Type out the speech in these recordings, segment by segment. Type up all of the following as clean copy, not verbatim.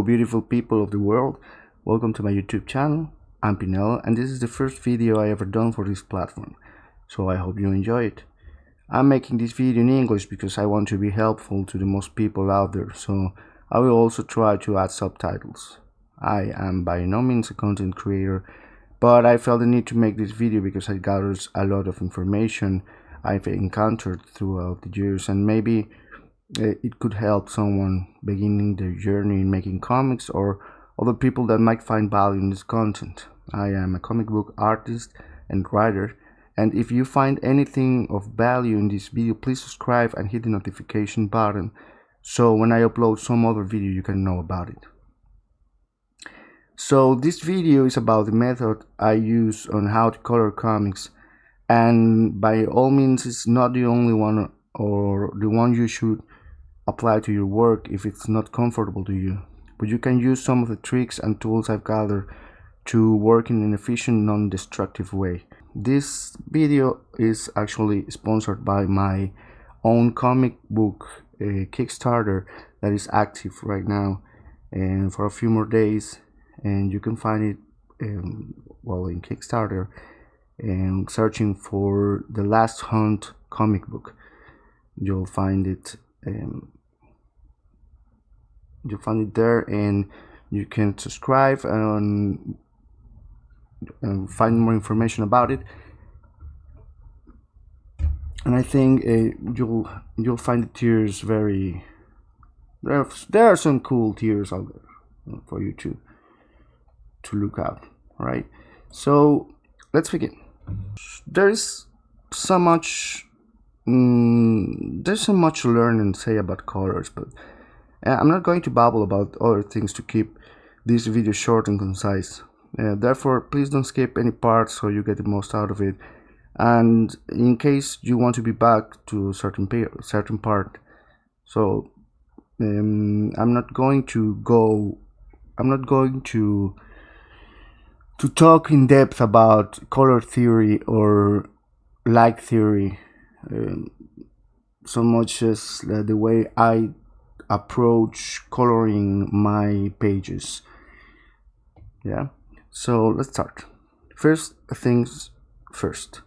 beautiful people of the world, welcome to my YouTube channel. I'm Pinello and this is the first video I ever done for this platform, so I hope you enjoy it. I'm making this video in English because I want to be helpful to the most people out there, so I will also try to add subtitles. I am by no means a content creator, but I felt the need to make this video because I gathered a lot of information I've encountered throughout the years, and maybe it could help someone beginning their journey in making comics or other people that might find value in this content. I am a comic book artist and writer, and if you find anything of value in this video, please subscribe and hit the notification button so when I upload some other video you can know about it. So this video is about the method I use on how to color comics, and by all means it's not the only one or the one you should apply to your work if it's not comfortable to you, but you can use some of the tricks and tools I've gathered to work in an efficient, non-destructive way. This video is actually sponsored by my own comic book Kickstarter that is active right now and for a few more days, and you can find it well in Kickstarter and searching for The Last Hunt comic book. You'll find it there, and you can subscribe and find more information about it. And I think you'll find the tiers very there are some cool tiers out there for you to look out. All right, so let's begin. There's so much to learn and say about colors, but I'm not going to babble about other things to keep this video short and concise. Therefore, please don't skip any parts so you get the most out of it. And in case you want to be back to a certain part, so I'm not going to talk in depth about color theory or light theory so much as the way I approach coloring my pages. Yeah, so let's start. First things first.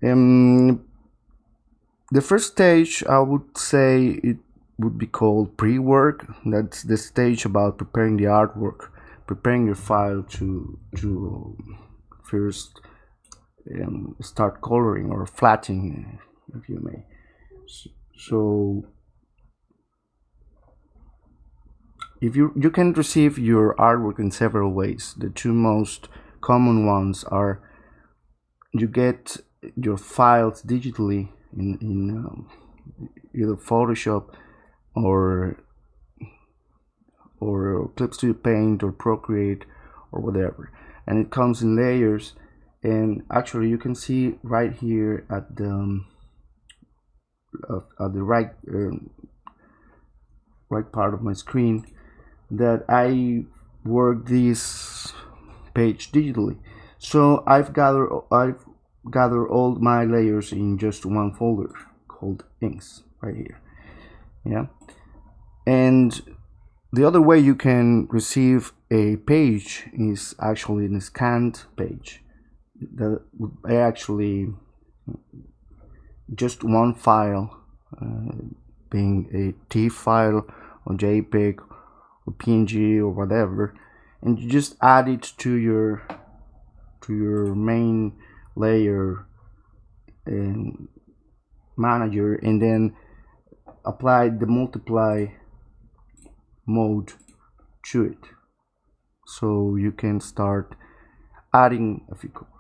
The first stage, I would say it would be called pre-work. That's the stage about preparing the artwork, preparing your file to first start coloring or flattening, if you may. So if you can receive your artwork in several ways. The two most common ones are you get your files digitally in either Photoshop or Clip Studio Paint or Procreate or whatever, and it comes in layers. And actually you can see right here at the right part of my screen that I work this page digitally. So I've gathered all my layers in just one folder called inks right here. Yeah, and the other way you can receive a page is actually in a scanned page. That would actually just one file, being a TIFF file or JPEG or PNG or whatever, and you just add it to your main layer and manager, and then apply the multiply mode to it, so you can start adding a few colors.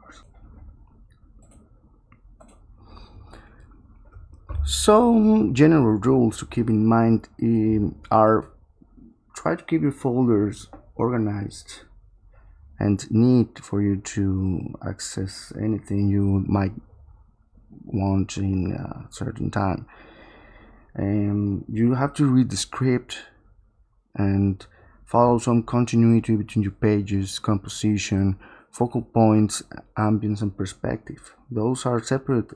Some general rules to keep in mind are: try to keep your folders organized and neat for you to access anything you might want in a certain time. And you have to read the script and follow some continuity between your pages, composition, focal points, ambience, and perspective. Those are separate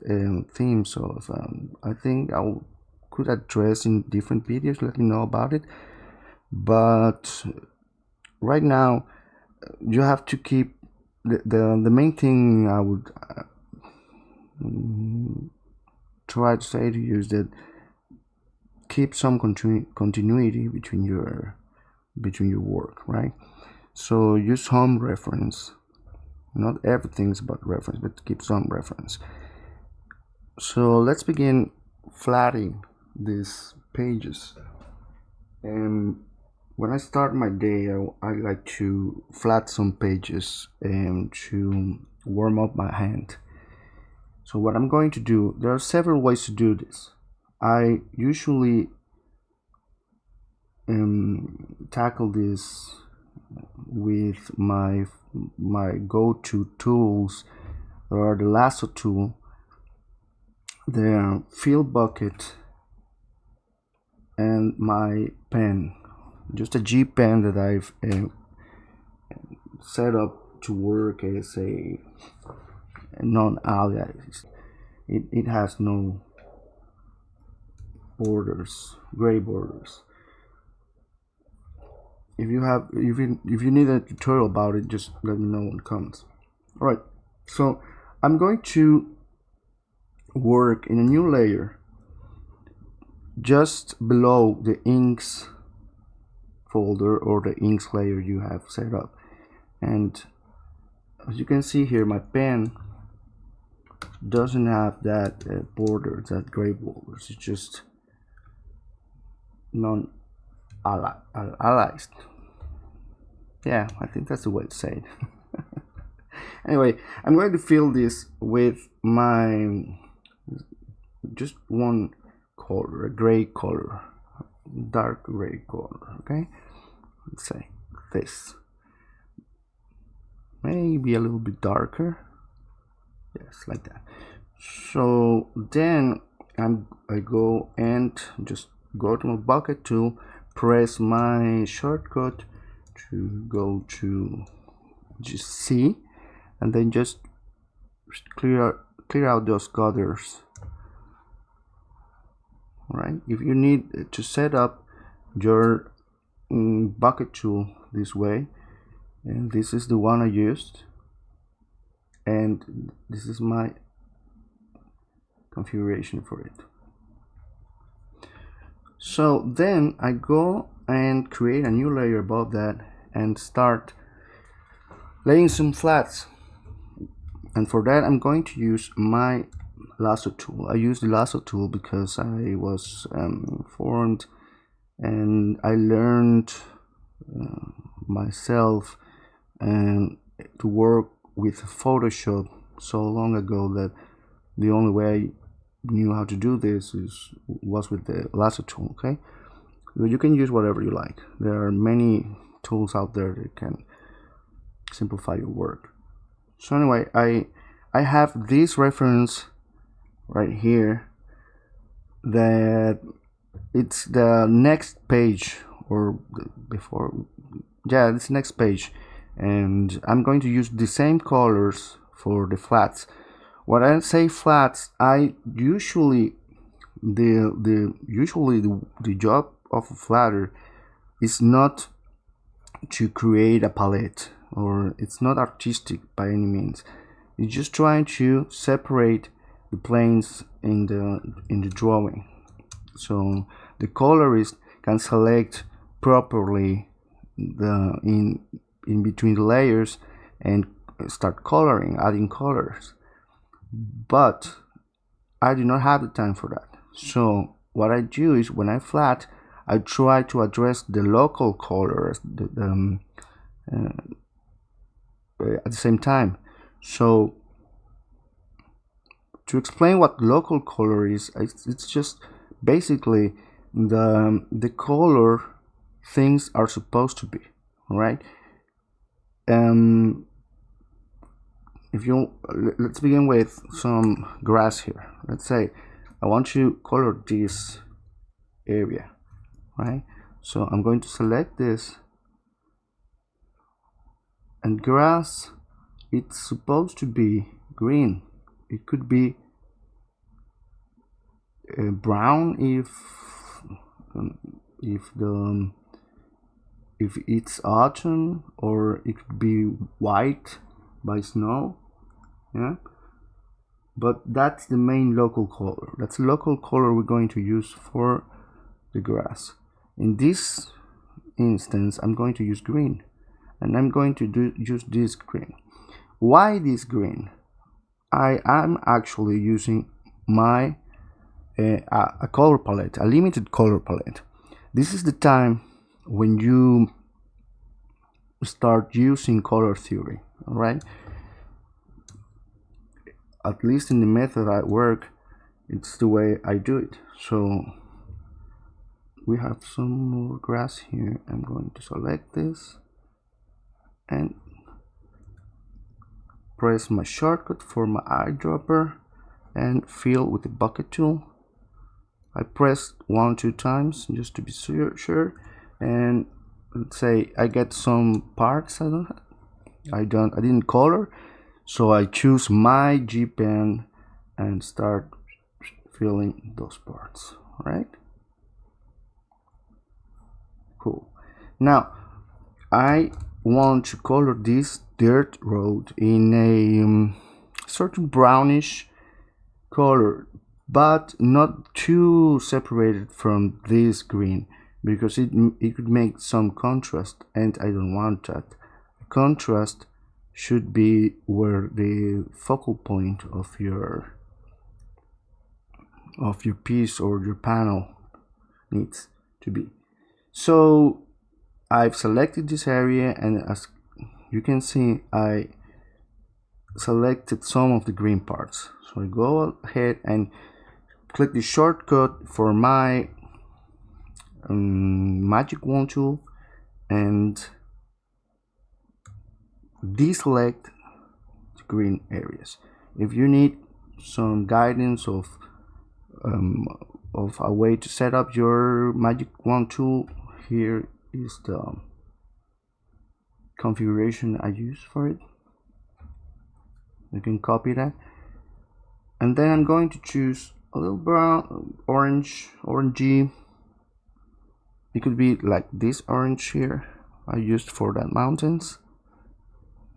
themes of I think I could address in different videos. Let me know about it. but right now you have to keep the main thing I would try to say to you is that keep some continuity between your work, right? So use some reference. Not everything's about reference, but keep some reference. So let's begin flatting these pages. And when I start my day, I like to flat some pages and to warm up my hand. So what I'm going to do, there are several ways to do this. I usually tackle this with my go-to tools, or the lasso tool, the fill bucket, and my pen, just a G pen that I've set up to work as a non-alias. It has no borders, gray borders. If you need a tutorial about it, just let me know when it comes. All right, so I'm going to work in a new layer just below the inks folder or the inks layer you have set up. And as you can see here, my pen doesn't have that border, that gray borders. It's just non-aliased. Yeah, I think that's the way to say it. Anyway, I'm going to fill this with my just one color, a gray color, dark gray color. Okay, let's say this, maybe a little bit darker. Yes, like that. So then I go and just go to my bucket tool, press my shortcut to go to just C, and then just clear out those gutters. All right, if you need to set up your bucket tool this way, and this is the one I used, and this is my configuration for it. So then I go and create a new layer above that and start laying some flats. And for that, I'm going to use my lasso tool. I use the lasso tool because I was formed and I learned myself to work with Photoshop so long ago that the only way I knew how to do this was with the lasso tool. Okay, but you can use whatever you like. There are many tools out there that can simplify your work. So anyway, I have this reference right here that it's the next page, or before, yeah, it's next page, and I'm going to use the same colors for the flats. When I say flats, I usually the job of a flatter is not to create a palette, or it's not artistic by any means. It's just trying to separate the planes in the drawing, so the colorist can select properly in between the layers and start coloring, adding colors. But I do not have the time for that. So what I do is, when I flat, I try to address the local colors at the same time. So to explain what local color is, it's just basically the color things are supposed to be, right? If you let's begin with some grass here. Let's say I want to color this area, right? So I'm going to select this, and grass, it's supposed to be green. It could be brown if if it's autumn, or it could be white by snow. Yeah, but that's the main local color. That's the local color we're going to use for the grass. In this instance, I'm going to use green, and I'm going to use this green. Why this green? I am actually using my a color palette, a limited color palette. This is the time when you start using color theory, all right? At least in the method I work, it's the way I do it. So we have some more grass here. I'm going to select this and press my shortcut for my eyedropper and fill with the bucket tool. I pressed 1-2 times just to be sure, and let's say I get some parts I didn't color, so I choose my G pen and start filling those parts. Right? Cool. Now I want to color this dirt road in a certain brownish color, but not too separated from this green, because it could make some contrast, and I don't want that. Contrast should be where the focal point of your piece or your panel needs to be. So I've selected this area, and as you can see, I selected some of the green parts. So I go ahead and click the shortcut for my magic wand tool and deselect the green areas. If you need some guidance of a way to set up your magic wand tool, here is the configuration I use for it. You can copy that, and then I'm going to choose a little brown, orangey. It could be like this orange here I used for that mountains.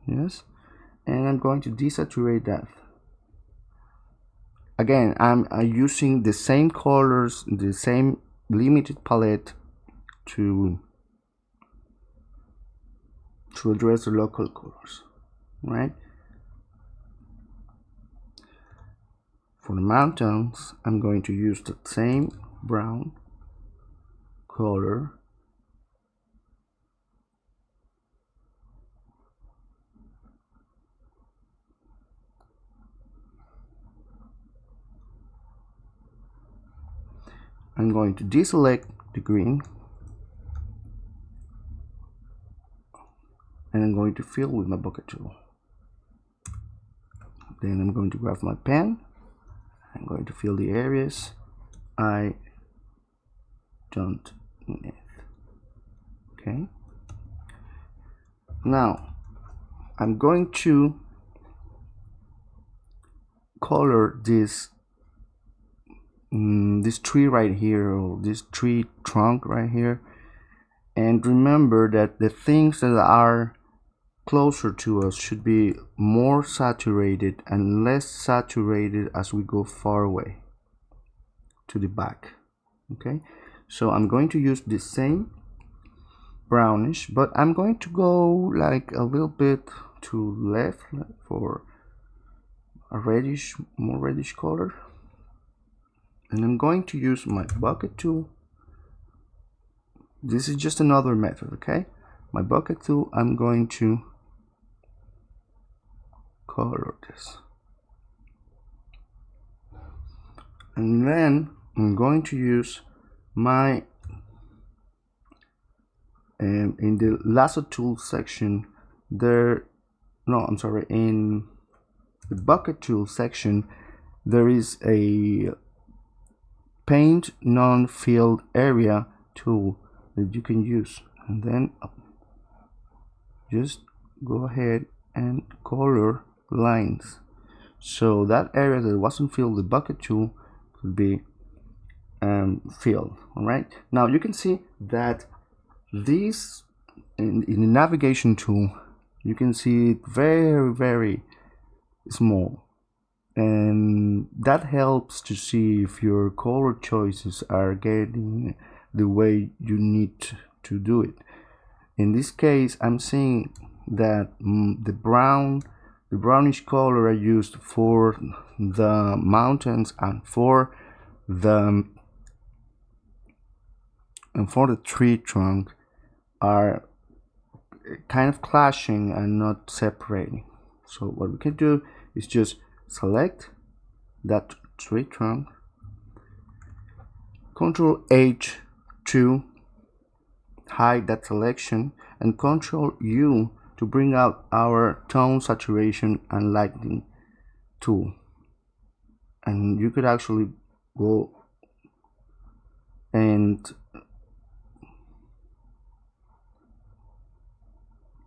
Yes, and I'm going to desaturate that. Again, I'm using the same colors, the same limited palette to address the local colors, right? For the mountains, I'm going to use the same brown color. I'm going to deselect the green, and I'm going to fill with my bucket tool. Then I'm going to grab my pen. I'm going to fill the areas I don't need. Okay. Now I'm going to color this tree right here, or this tree trunk right here. And remember that the things that are closer to us should be more saturated and less saturated as we go far away to the back. Okay, so I'm going to use the same brownish, but I'm going to go like a little bit to left for a reddish, more reddish color, and I'm going to use my bucket tool. This is just another method, okay? My bucket tool, I'm going to color this, and then I'm going to use my in the lasso tool section there, no, I'm sorry, in the bucket tool section there is a paint non-filled area tool that you can use, and then just go ahead and color lines, so that area that wasn't filled with the bucket tool could be filled. All right, now you can see that this in the navigation tool, you can see it very small, and that helps to see if your color choices are getting the way you need to do it. In this case, I'm seeing that the brownish color I used for the mountains and for the tree trunk are kind of clashing and not separating. So what we can do is just select that tree trunk, Ctrl H to hide that selection, and Ctrl U to bring out our tone, saturation, and lighting tool. And you could actually go and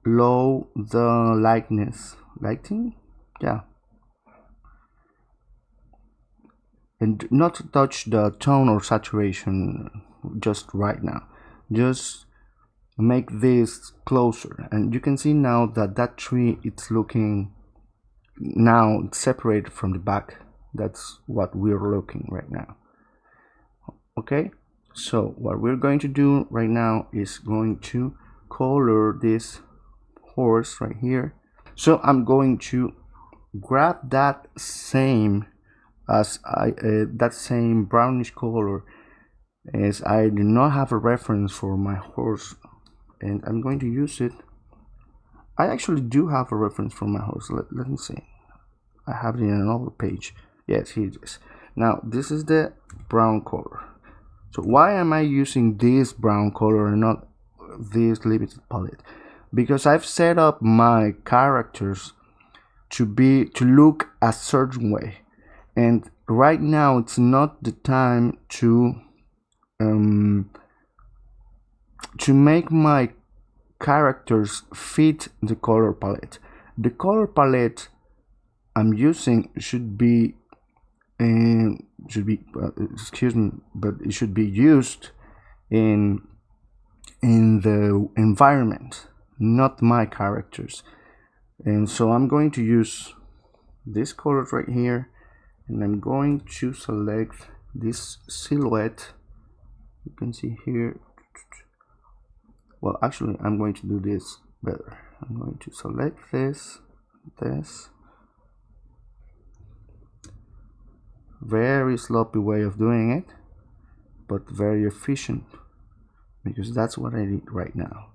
low the lighting, yeah, and not touch the tone or saturation just right now. Just make this closer, and you can see now that that tree, it's looking now separated from the back. That's what we're looking right now. Okay, so what we're going to do right now is going to color this horse right here. So I'm going to grab that same that same brownish color, as I do not have a reference for my horse, and I'm going to use it. I actually do have a reference for my horse. Let me see. I have it in another page. Yes, here it is. Now this is the brown color. So why am I using this brown color and not this limited palette? Because I've set up my characters to look a certain way, and right now it's not the time to make my characters fit the color palette. The color palette I'm using should be excuse me, but it should be used in the environment, not my characters. And so I'm going to use this color right here, and I'm going to select this silhouette. You can see here. Well, actually I'm going to do this better. I'm going to select this very sloppy way of doing it, but very efficient, because that's what I need right now.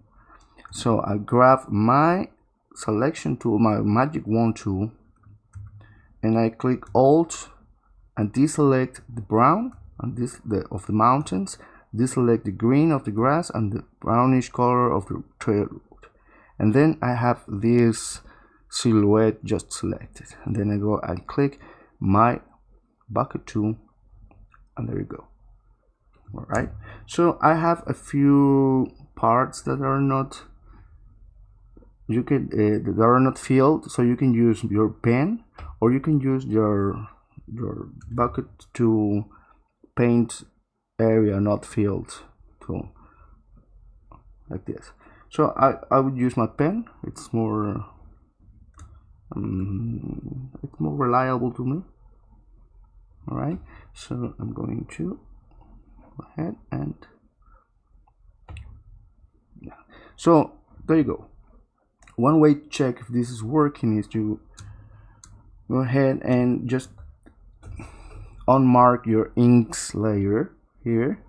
So I grab my selection tool, my magic wand tool, and I click Alt and deselect the brown and of the mountains, deselect the green of the grass and the brownish color of the trail road, and then I have this silhouette just selected, and then I go and click my bucket tool, and there you go. All right, so I have a few parts that are not that are not filled, so you can use your pen, or you can use your bucket to paint area not filled tool, like this. So I would use my pen. It's more reliable to me. All right, so I'm going to go ahead and yeah. So there you go. One way to check if this is working is to go ahead and just unmark your inks layer here,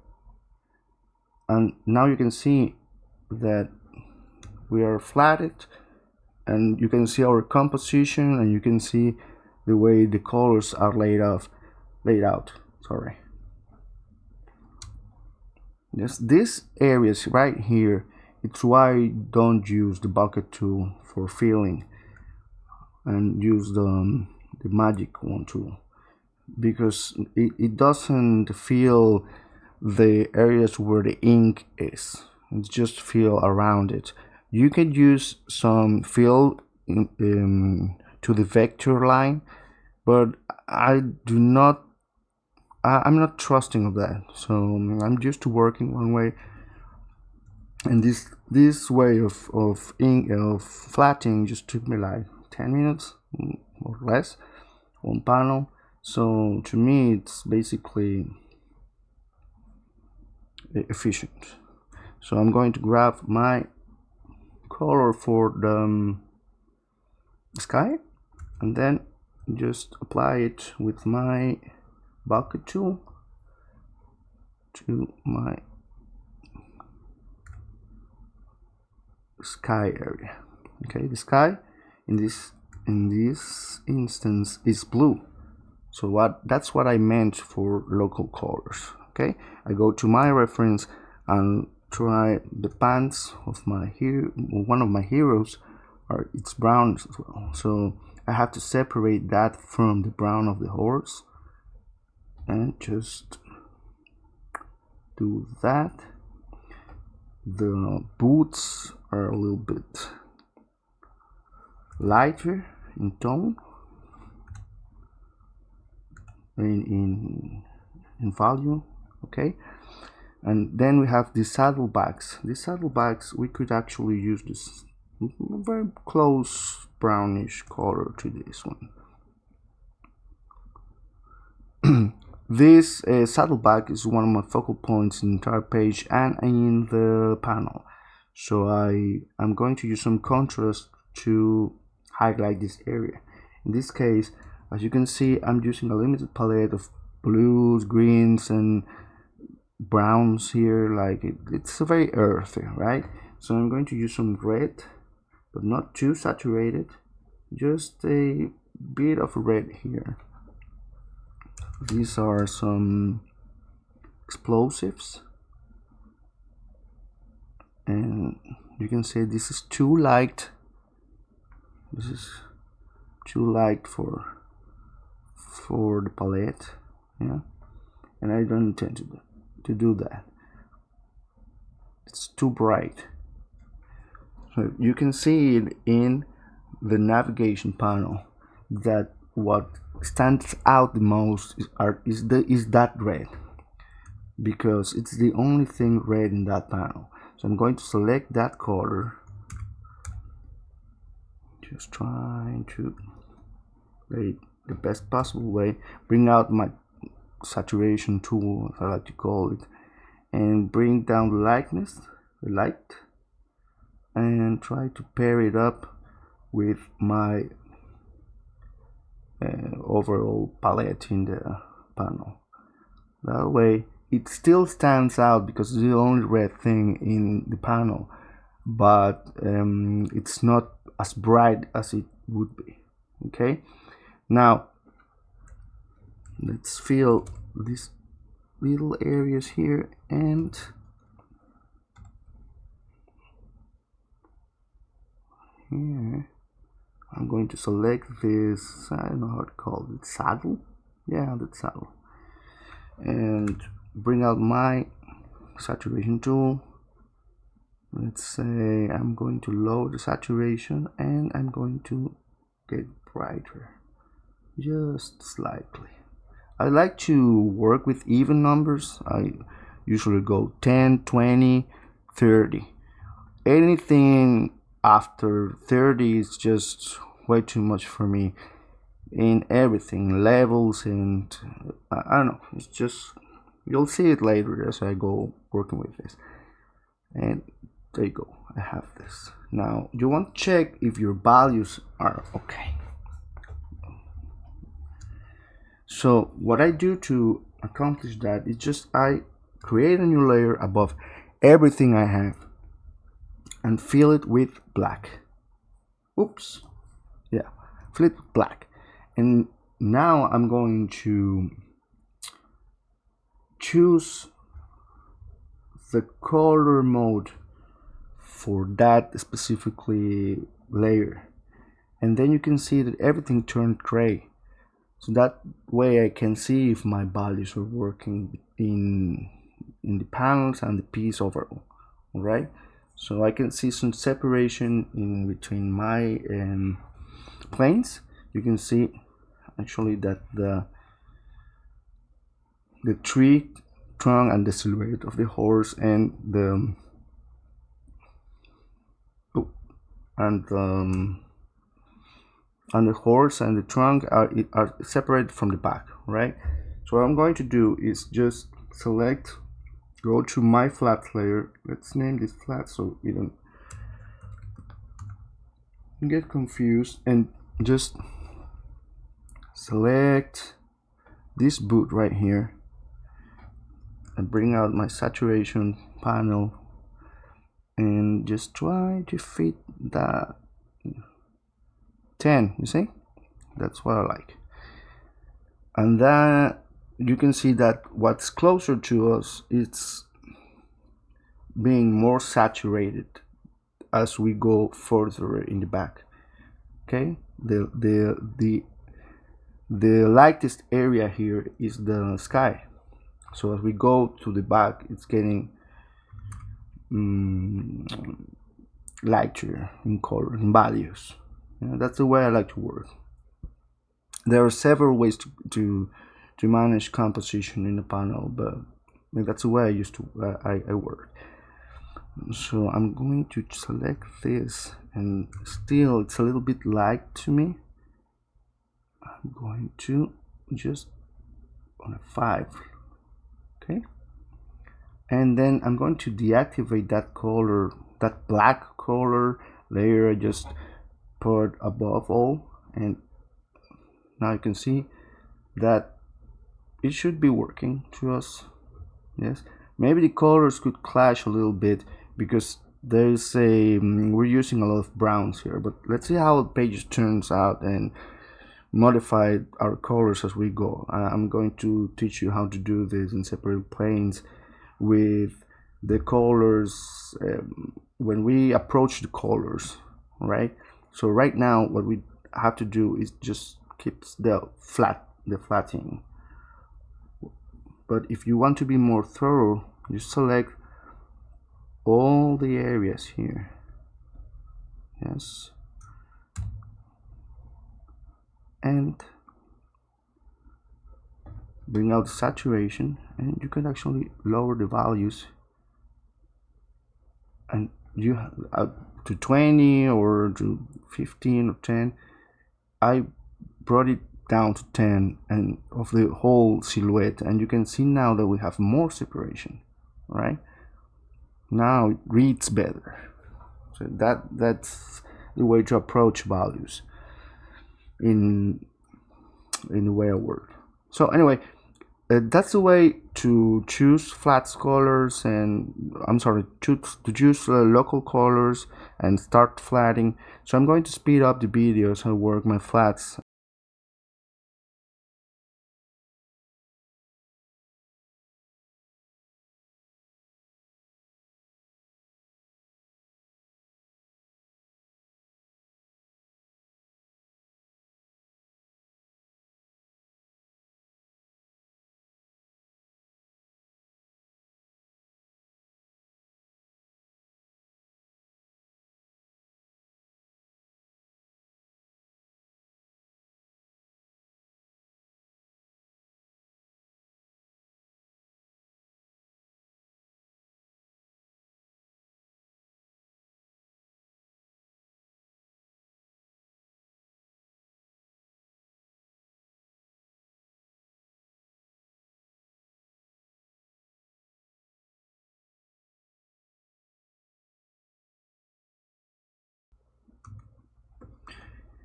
and now you can see that we are flatted, and you can see our composition, and you can see the way the colors are laid out. Sorry. Yes, this areas right here, it's why I don't use the bucket tool for filling and use the magic wand tool, because it doesn't fill the areas where the ink is. It's just fill around it. You can use some fill to the vector line, but I'm not trusting of that, so I'm used to working one way. And this way of flattening just took me like 10 minutes or less, one panel. So to me it's basically efficient. So I'm going to grab my color for the sky and then just apply it with my bucket tool to my sky area. Okay, the sky in this instance is blue, so that's what I meant for local colors. Okay, I go to my reference and try the pants of my hero. One of my heroes it's brown as well, so I have to separate that from the brown of the horse and just do that. The boots are a little bit lighter in tone, in value. Okay, and then we have the saddlebags. These saddlebags, we could actually use this very close brownish color to this one. This saddlebag is one of my focal points in the entire page and in the panel, so I'm going to use some contrast to highlight this area. In this case, as you can see, I'm using a limited palette of blues, greens, and browns here. Like it's very earthy, right? So I'm going to use some red, but not too saturated, just a bit of red here. These are some explosives, and you can say this is too light. This is too light for the palette, yeah, and I don't intend to do that. It's too bright. So you can see it in the navigation panel that what stands out the most is that red, because it's the only thing red in that panel. So I'm going to select that color, just trying to play the best possible way, bring out my saturation tool, I like to call it, and bring down the lightness, the light, and try to pair it up with my overall palette in the panel. That way it still stands out because it's the only red thing in the panel, but it's not as bright as it would be. Okay, now let's fill these little areas here, and here I'm going to select this, I don't know how to call it, saddle, yeah, that saddle, and bring out my saturation tool. Let's say I'm going to lower the saturation and I'm going to get brighter just slightly. I like to work with even numbers. I usually go 10, 20, 30. Anything after 30 is just way too much for me in everything, levels, and I don't know, it's just, you'll see it later as I go working with this. And there you go, I have this. Now you want to check if your values are okay. So what I do to accomplish that is just I create a new layer above everything I have and fill it with black. Oops, yeah, fill it with black. And now I'm going to choose the color mode for that specifically layer, and then you can see that everything turned gray. So that way I can see if my values are working in the panels and the piece overall. All right, so I can see some separation in between my planes. You can see actually that the tree trunk and the silhouette of the horse and the and the horse and the trunk are separated from the back, right? So what I'm going to do is just select, go to my flat layer. Let's name this flat so we don't get confused, and just select this boot right here and bring out my saturation panel and just try to fit that 10. You see, that's what I like. And then you can see that what's closer to us, it's being more saturated as we go further in the back. Okay, the lightest area here is the sky. So as we go to the back, it's getting lighter in color, in values. That's the way I like to work. There are several ways to manage composition in the panel, but that's the way I used to I work. So I'm going to select this, and still it's a little bit light to me. I'm going to just on a 5, okay, and then I'm going to deactivate that color, that black color layer I just put above all, and now you can see that it should be working to us. Yes, maybe the colors could clash a little bit because there's we're using a lot of browns here, but let's see how the page turns out and modify our colors as we go. I'm going to teach you how to do this in separate planes with the colors when we approach the colors, right? So right now what we have to do is just keep the flattening. But if you want to be more thorough, you select all the areas here. Yes, and bring out the saturation, and you can actually lower the values, and you to 20 or to 15 or 10. I brought it down to 10 and of the whole silhouette, and you can see now that we have more separation, right? Now it reads better. So that's the way to approach values in the way I work. So anyway, that's the way to choose flat colors, and to choose local colors and start flatting. So I'm going to speed up the video so I work my flats.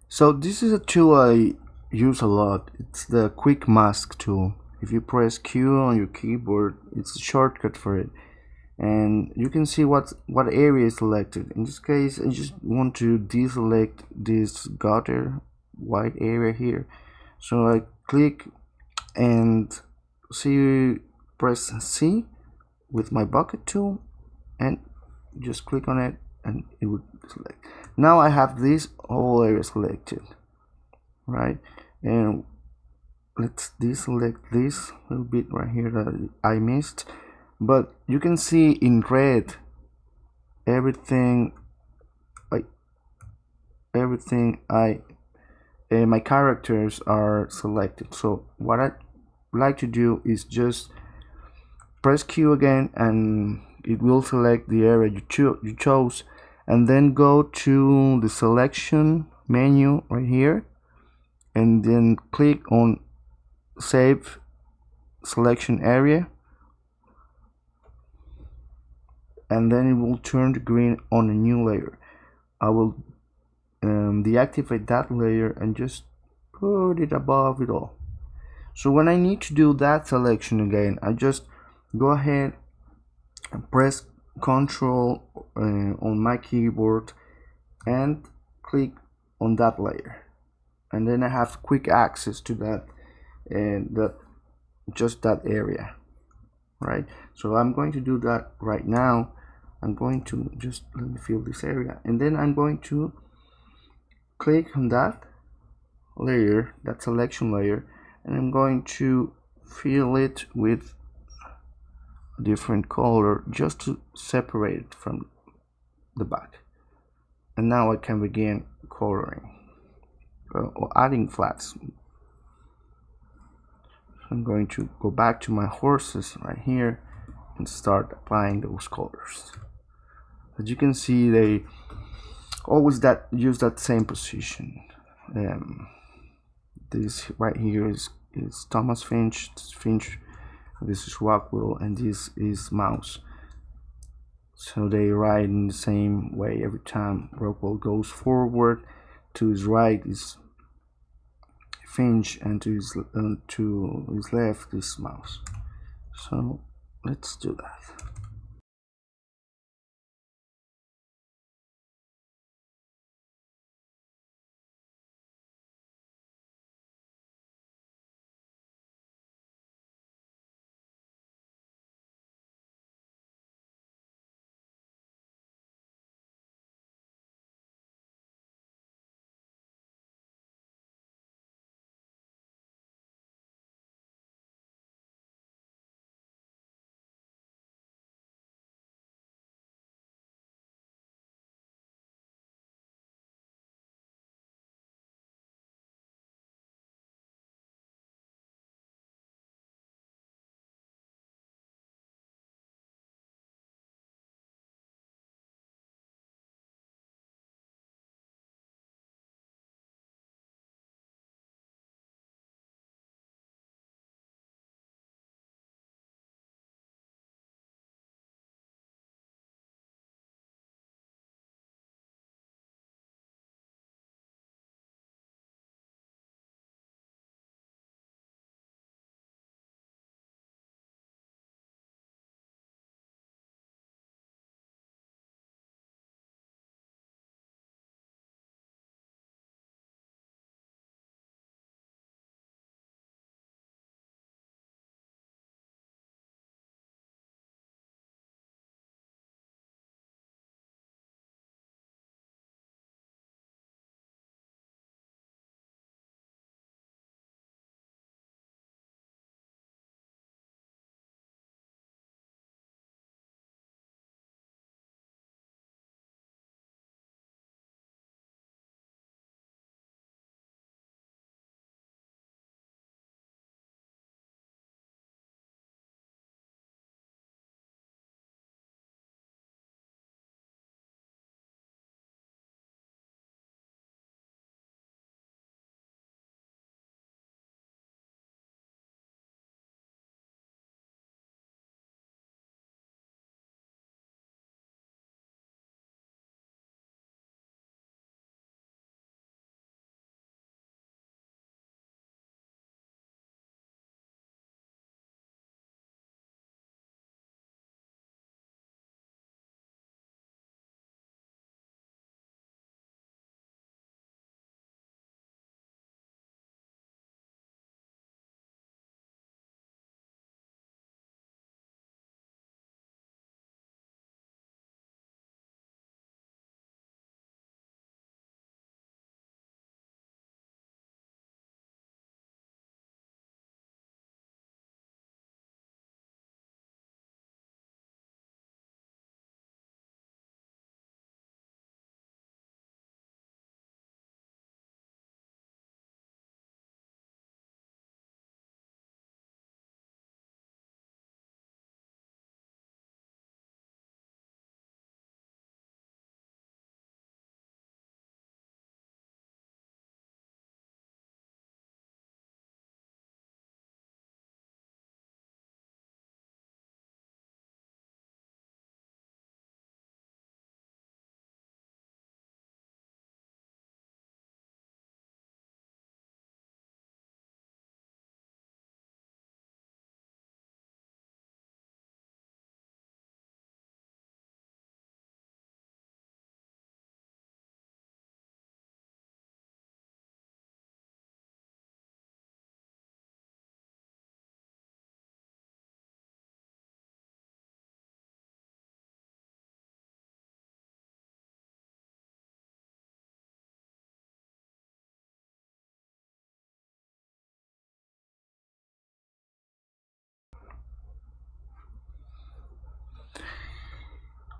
So this is a tool I use a lot. It's the quick mask tool. If you press Q on your keyboard, it's a shortcut for it, and you can see what area is selected. In this case, I just want to deselect this gutter white area here. So I click and press C with my bucket tool, and just click on it and it would select. Now I have this whole area selected, right? And let's deselect this little bit right here that I missed. But you can see in red everything my characters are selected. So what I like to do is just press Q again, and it will select the area you chose, and then go to the selection menu right here, and then click on save selection area, and then it will turn to green on a new layer. I will deactivate that layer and just put it above it all. So when I need to do that selection again, I just go ahead and press Ctrl on my keyboard and click on that layer, and then I have quick access to that and just that area, right? So I'm going to do that right now. I'm going to just let me fill this area, and then I'm going to click on that layer, that selection layer, and I'm going to fill it with a different color just to separate it from the back. And now I can begin coloring or adding flats. I'm going to go back to my horses right here and start applying those colors. As you can see, they always use that same position. This right here is Thomas Finch, this is Rockwell, and this is Mouse. So they ride in the same way every time. Rockwell goes forward, to his right is Finch, and to his left is Mouse. So let's do that.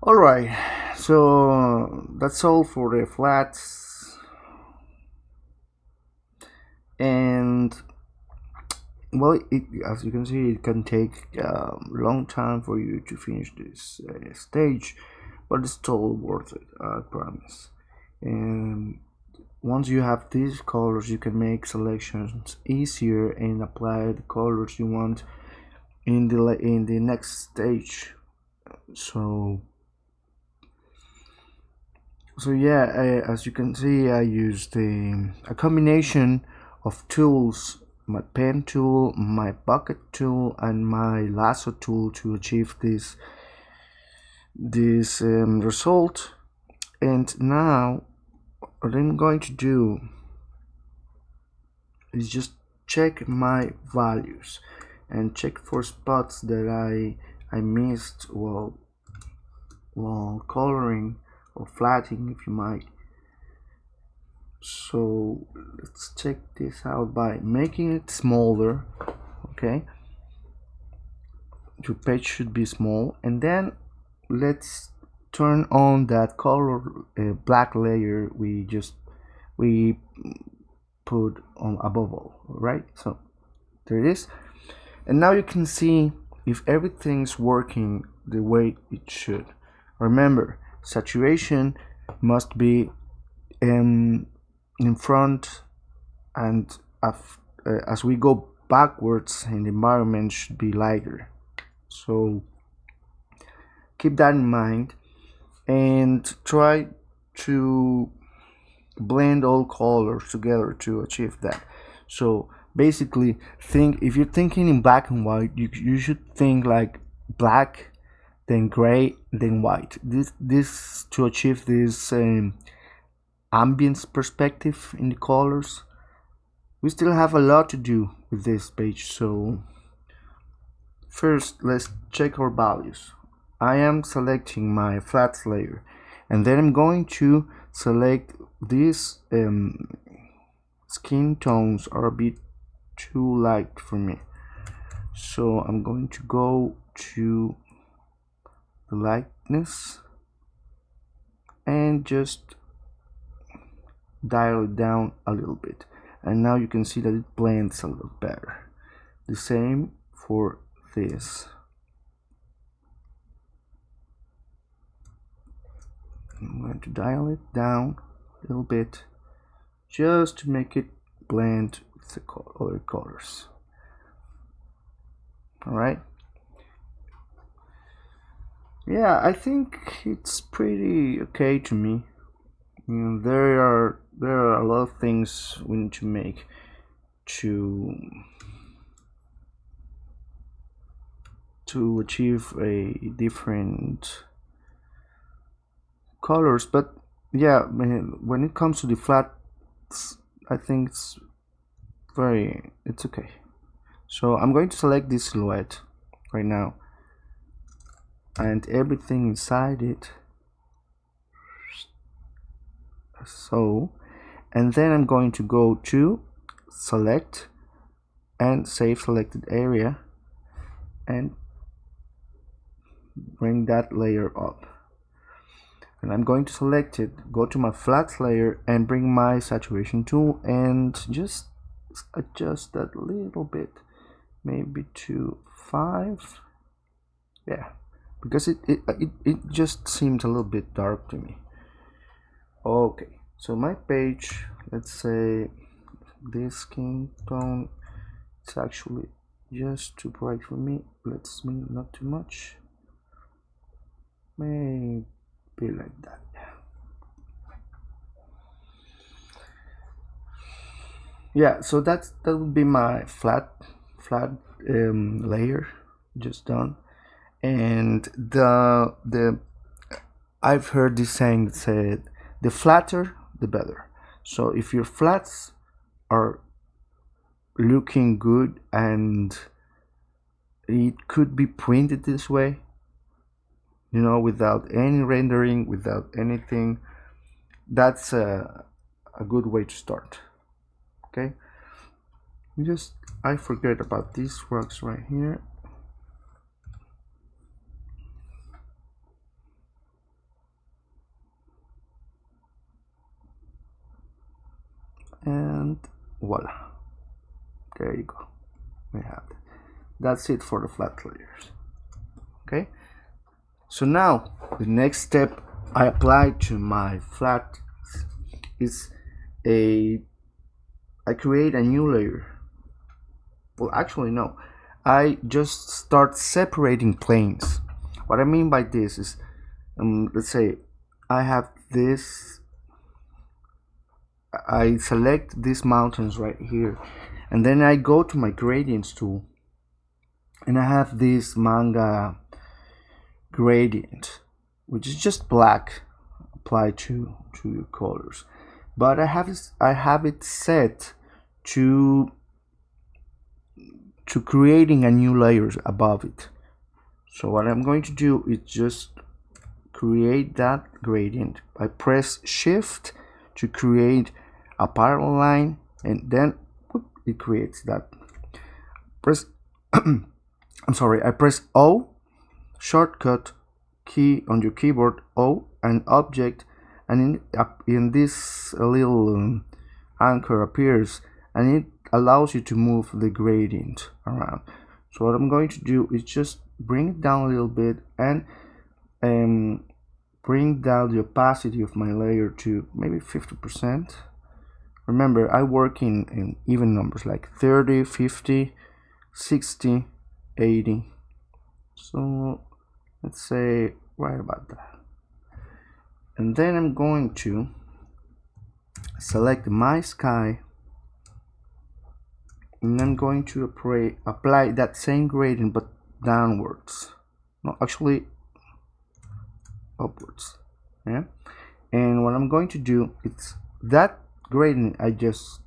Alright, so that's all for the flats, and well, as you can see, it can take a long time for you to finish this stage, but it's still worth it, I promise. And once you have these colors, you can make selections easier and apply the colors you want in the next stage. So yeah, as you can see, I used a combination of tools: my pen tool, my bucket tool, and my lasso tool to achieve this result. And now what I'm going to do is just check my values and check for spots that I missed while coloring or flatting, if you might. So let's check this out by making it smaller. Okay, your page should be small, and then let's turn on that color black layer we put on above all. Right, so there it is, and now you can see if everything's working the way it should. Remember, saturation must be in front, and as we go backwards, and the environment should be lighter. So keep that in mind and try to blend all colors together to achieve that. So basically, if you're thinking in black and white, you should think like black, then gray, then white. This to achieve this ambience perspective in the colors. We still have a lot to do with this page, so first let's check our values. I am selecting my flats layer, and then I'm going to select these skin tones are a bit too light for me, so I'm going to go to the lightness and just dial it down a little bit, and now you can see that it blends a little better. The same for this. I'm going to dial it down a little bit just to make it blend with the other colors. Alright, yeah, I think it's pretty okay to me. There are a lot of things we need to make to achieve a different colors, but yeah, when it comes to the flats, I think it's okay. So I'm going to select this silhouette right now and everything inside it, so, and then I'm going to go to select and save selected area and bring that layer up, and I'm going to select it, go to my flats layer and bring my saturation tool and just adjust that a little bit, maybe to 5. Yeah, because it just seemed a little bit dark to me. Okay, so my page, let's say this skin tone, it's actually just too bright for me. Let's mean not too much, maybe like that. Yeah, so that would be my flat layer just done. And I've heard this saying that said the flatter the better. So if your flats are looking good and it could be printed this way, without any rendering, without anything, that's a good way to start. Okay, I forget about these rocks right here. and voila, there you go, we have it. That's it for the flat layers. Okay, so now the next step I apply to my flat is I create a new layer. Well, actually no, I just start separating planes. What I mean by this is, let's say I have this, I select these mountains right here, and then I go to my gradients tool, and I have this manga gradient, which is just black applied to colors, but I have it set to creating a new layer above it. So what I'm going to do is just create that gradient. I press shift to create a parallel line, and then whoop, it creates that. Press I'm sorry, I press O, shortcut key on your keyboard, O, and object, and in this little anchor appears, and it allows you to move the gradient around. So what I'm going to do is just bring it down a little bit and bring down the opacity of my layer to maybe 50%. Remember, I work in even numbers like 30, 50, 60, 80. So let's say right about that. And then I'm going to select my sky, and I'm going to apply that same gradient but downwards. No, actually upwards. Yeah. And what I'm going to do, it's that gradient I just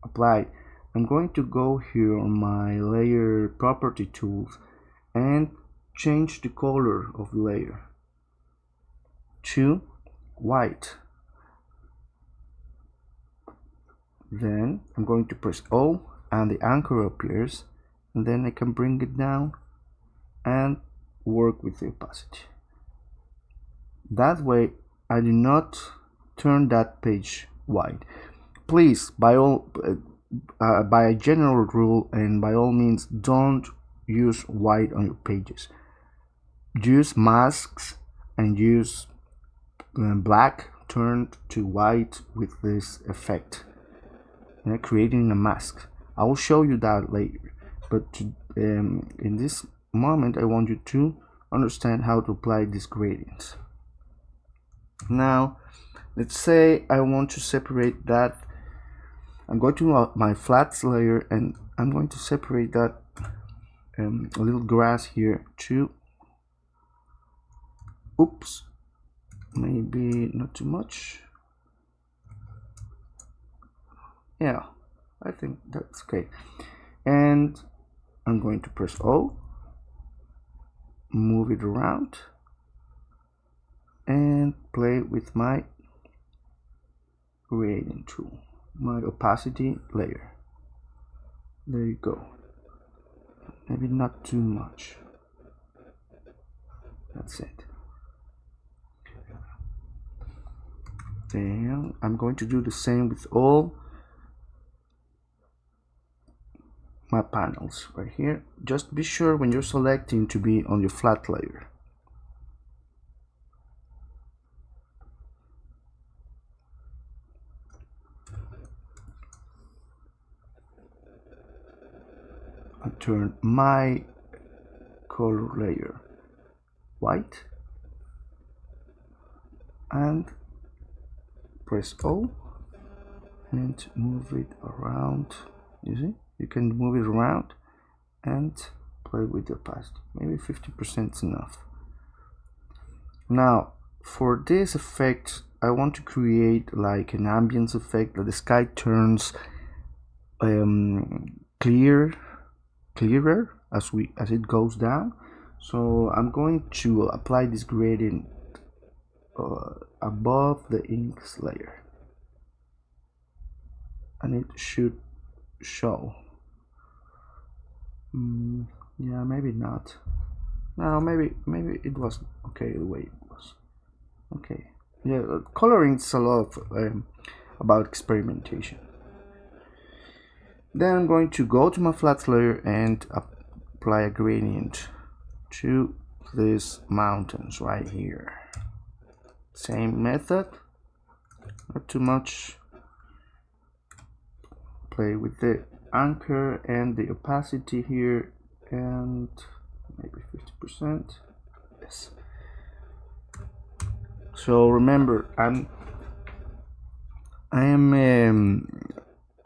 applied. I'm going to go here on my layer property tools and change the color of the layer to white. Then I'm going to press O, and the anchor appears, and then I can bring it down and work with the opacity. That way I do not turn that page white. Please, by a general rule, and by all means, don't use white on your pages. Use masks and use black turned to white with this effect, creating a mask. I will show you that later, but in this moment I want you to understand how to apply these gradients. Now let's say I want to separate that. I'm going to my flats layer, and I'm going to separate that a little grass here to, oops, maybe not too much. Yeah, I think that's okay. And I'm going to press O, move it around, and play with my gradient tool, my opacity layer. There you go. Maybe not too much. That's it. Then I'm going to do the same with all my panels right here. Just be sure when you're selecting to be on your flat layer. I turn my color layer white and press O and move it around. You see, you can move it around and play with the opacity. Maybe 50% is enough. Now for this effect I want to create like an ambience effect that the sky turns clearer as it goes down. So I'm going to apply this gradient above the inks layer, and it should show. Yeah, maybe not. No, maybe it was okay the way it was. Okay. Yeah, coloring is a lot of, about experimentation. Then I'm going to go to my flats layer and apply a gradient to these mountains right here. Same method, not too much. Play with the anchor and the opacity here, and maybe 50%. Yes. So remember, I am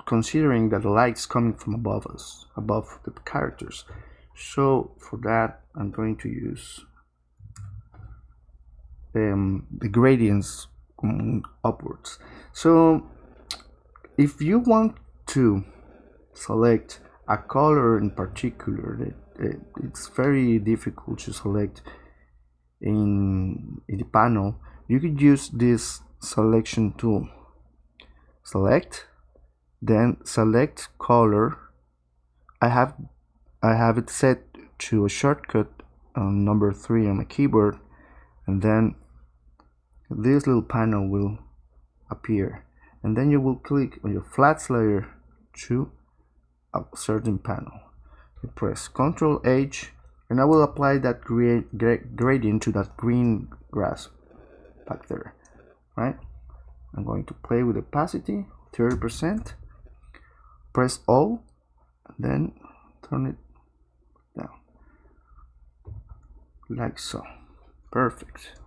considering that the light's coming from above us, above the characters. So for that, I'm going to use the gradients upwards. So if you want to select a color in particular, it's very difficult to select in the panel. You could use this selection tool. Select, then select color. I have it set to a shortcut on number 3 on my keyboard, and then this little panel will appear, and then you will click on your flats layer to a certain panel. You press Ctrl H, and I will apply that gradient to that green grass back there, right? I'm going to play with opacity 30%, press O, and then turn it down like so. Perfect.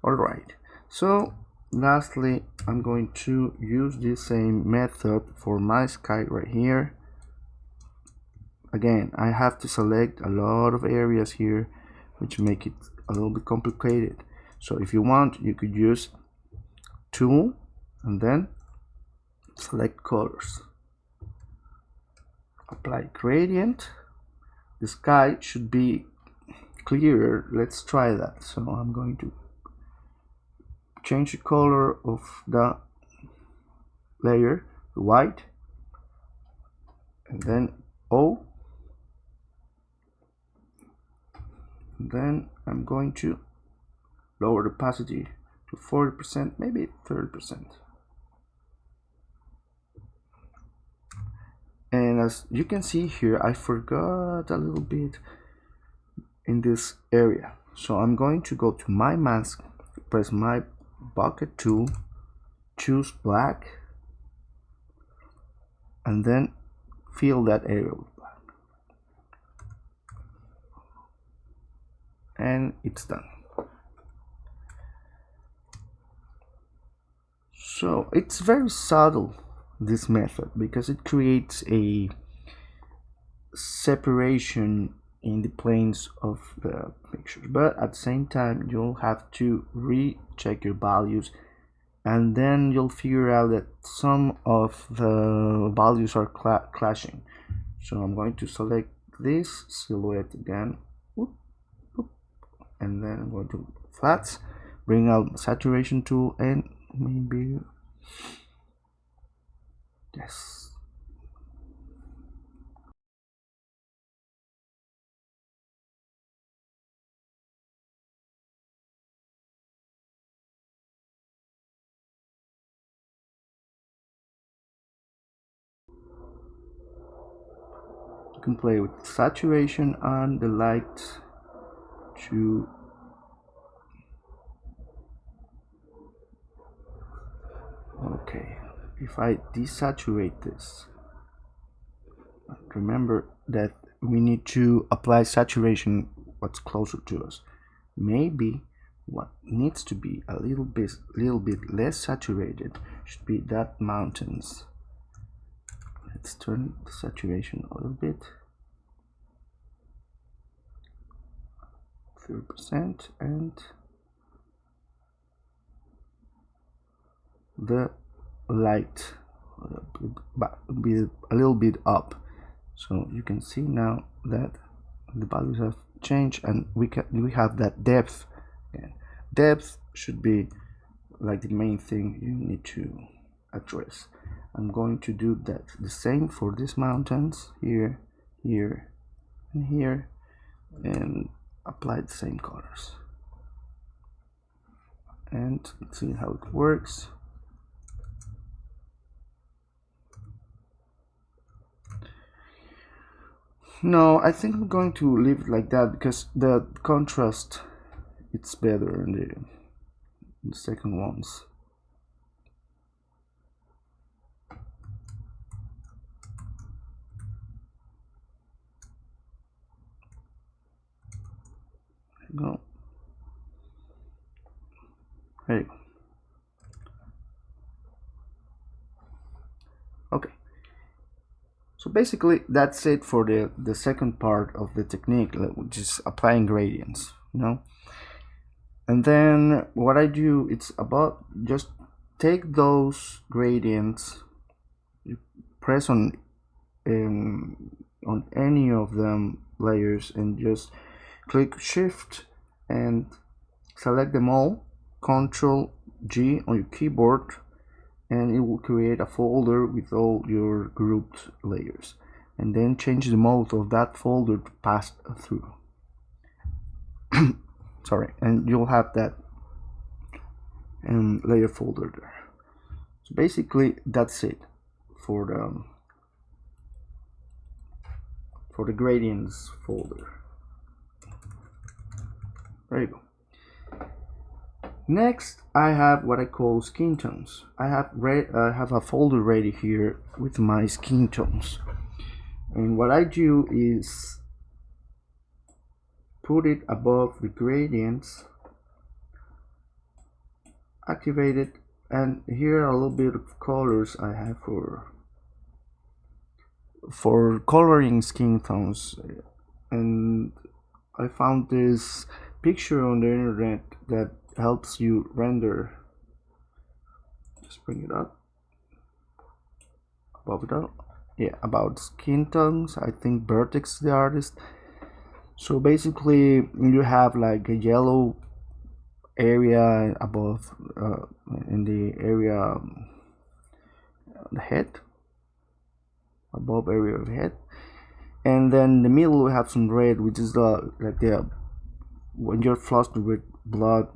Alright, so lastly, I'm going to use this same method for my sky right here. Again, I have to select a lot of areas here, which make it a little bit complicated. So if you want, you could use tool and then select colors, apply gradient. The sky should be clearer. Let's try that. So I'm going to change the color of the layer to white, and then O, and then I'm going to lower the opacity to 40%, maybe 30%. And as you can see here, I forgot a little bit in this area. So I'm going to go to my mask, press my bucket tool, choose black, and then fill that area with black. And it's done. So it's very subtle, this method, because it creates a separation in the planes of the pictures, but at the same time you'll have to recheck your values, and then you'll figure out that some of the values are clashing. So I'm going to select this silhouette again, and then I'm going to flats, bring out saturation tool, and maybe yes. You can play with saturation and the light to okay. If I desaturate this, remember that we need to apply saturation what's closer to us. Maybe what needs to be a little bit less saturated should be that mountains. Let's turn the saturation a little bit, 30%, and the light be a little bit up. So you can see now that the values have changed, and we have that depth. And depth should be like the main thing you need to address. I'm going to do that the same for these mountains here, here, and here, and apply the same colors. And let's see how it works. No, I think I'm going to leave it like that because the contrast it's better in the second ones. Go. There you go. Okay. So basically that's it for the second part of the technique, which is applying gradients, you know. And then what I do, it's about just take those gradients, you press on any of them layers and just click shift and select them all, Ctrl G on your keyboard, and it will create a folder with all your grouped layers, and then change the mode of that folder to pass through. Sorry, and you'll have that layer folder there. So basically that's it for the gradients folder. There you go. Next, I have what I call skin tones. I have a folder ready here with my skin tones, and what I do is put it above the gradients, activate it, and here are a little bit of colors I have for coloring skin tones. And I found this picture on the internet that helps you render. Just bring it up above it all. Yeah, about skin tones. I think Vertex the artist. So basically you have like a yellow area above in the area the head, above area of the head, and then in the middle we have some red, which is the when you're flustered with blood,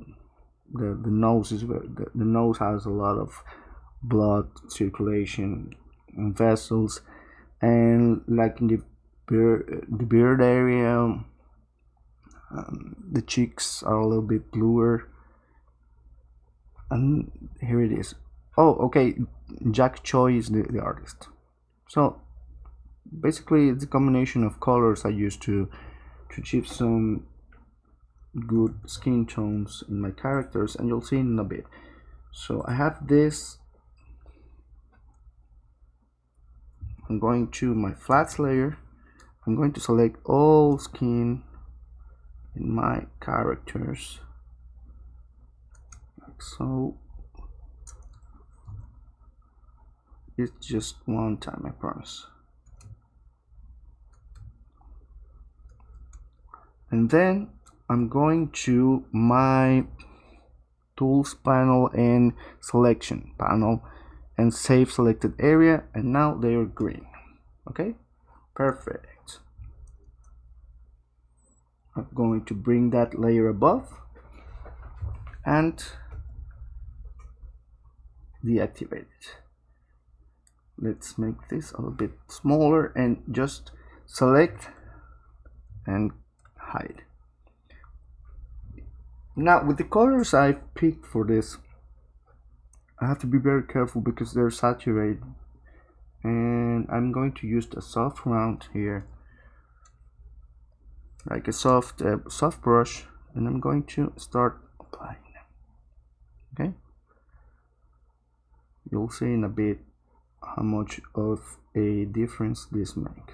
the nose is where the nose has a lot of blood circulation and vessels, and like in the beard area, the cheeks are a little bit bluer, and here it is. Oh, okay, Jack Choi is the artist. So basically it's a combination of colors I use to achieve some good skin tones in my characters, and you'll see in a bit. So I have this. I'm going to my flats layer. I'm going to select all skin in my characters, like so. It's just one time, I promise. And then I'm going to my tools panel and selection panel and save selected area, and now they are green. Okay, perfect. I'm going to bring that layer above and deactivate it. Let's make this a little bit smaller and just select and hide. Now with the colors I've picked for this, I have to be very careful because they're saturated, and I'm going to use a soft round here, like a soft brush, and I'm going to start applying them. Okay, you'll see in a bit how much of a difference this make.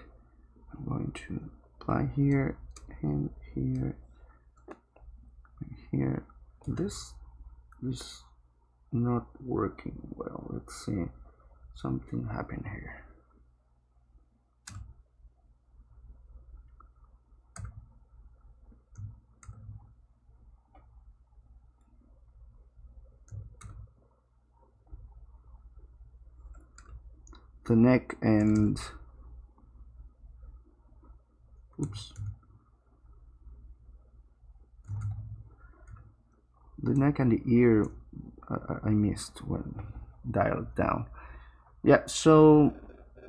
I'm going to apply here and here and here. This is not working well. Let's see, something happened here. The neck and the neck and the ear I missed when dialed down. Yeah, so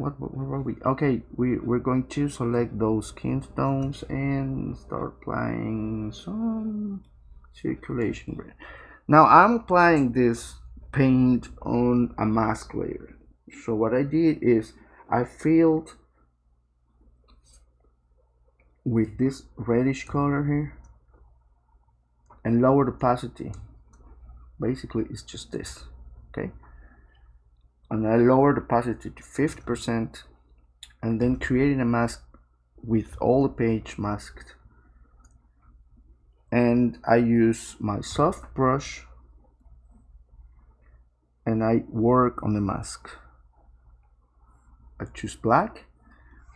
where were we? Okay, we're going to select those skin tones and start applying some circulation. Now I'm applying this paint on a mask layer. So what I did is I filled with this reddish color here and lowered opacity. Basically it's just this, okay? And I lowered opacity to 50% and then creating a mask with all the page masked. And I use my soft brush and I work on the mask. I choose black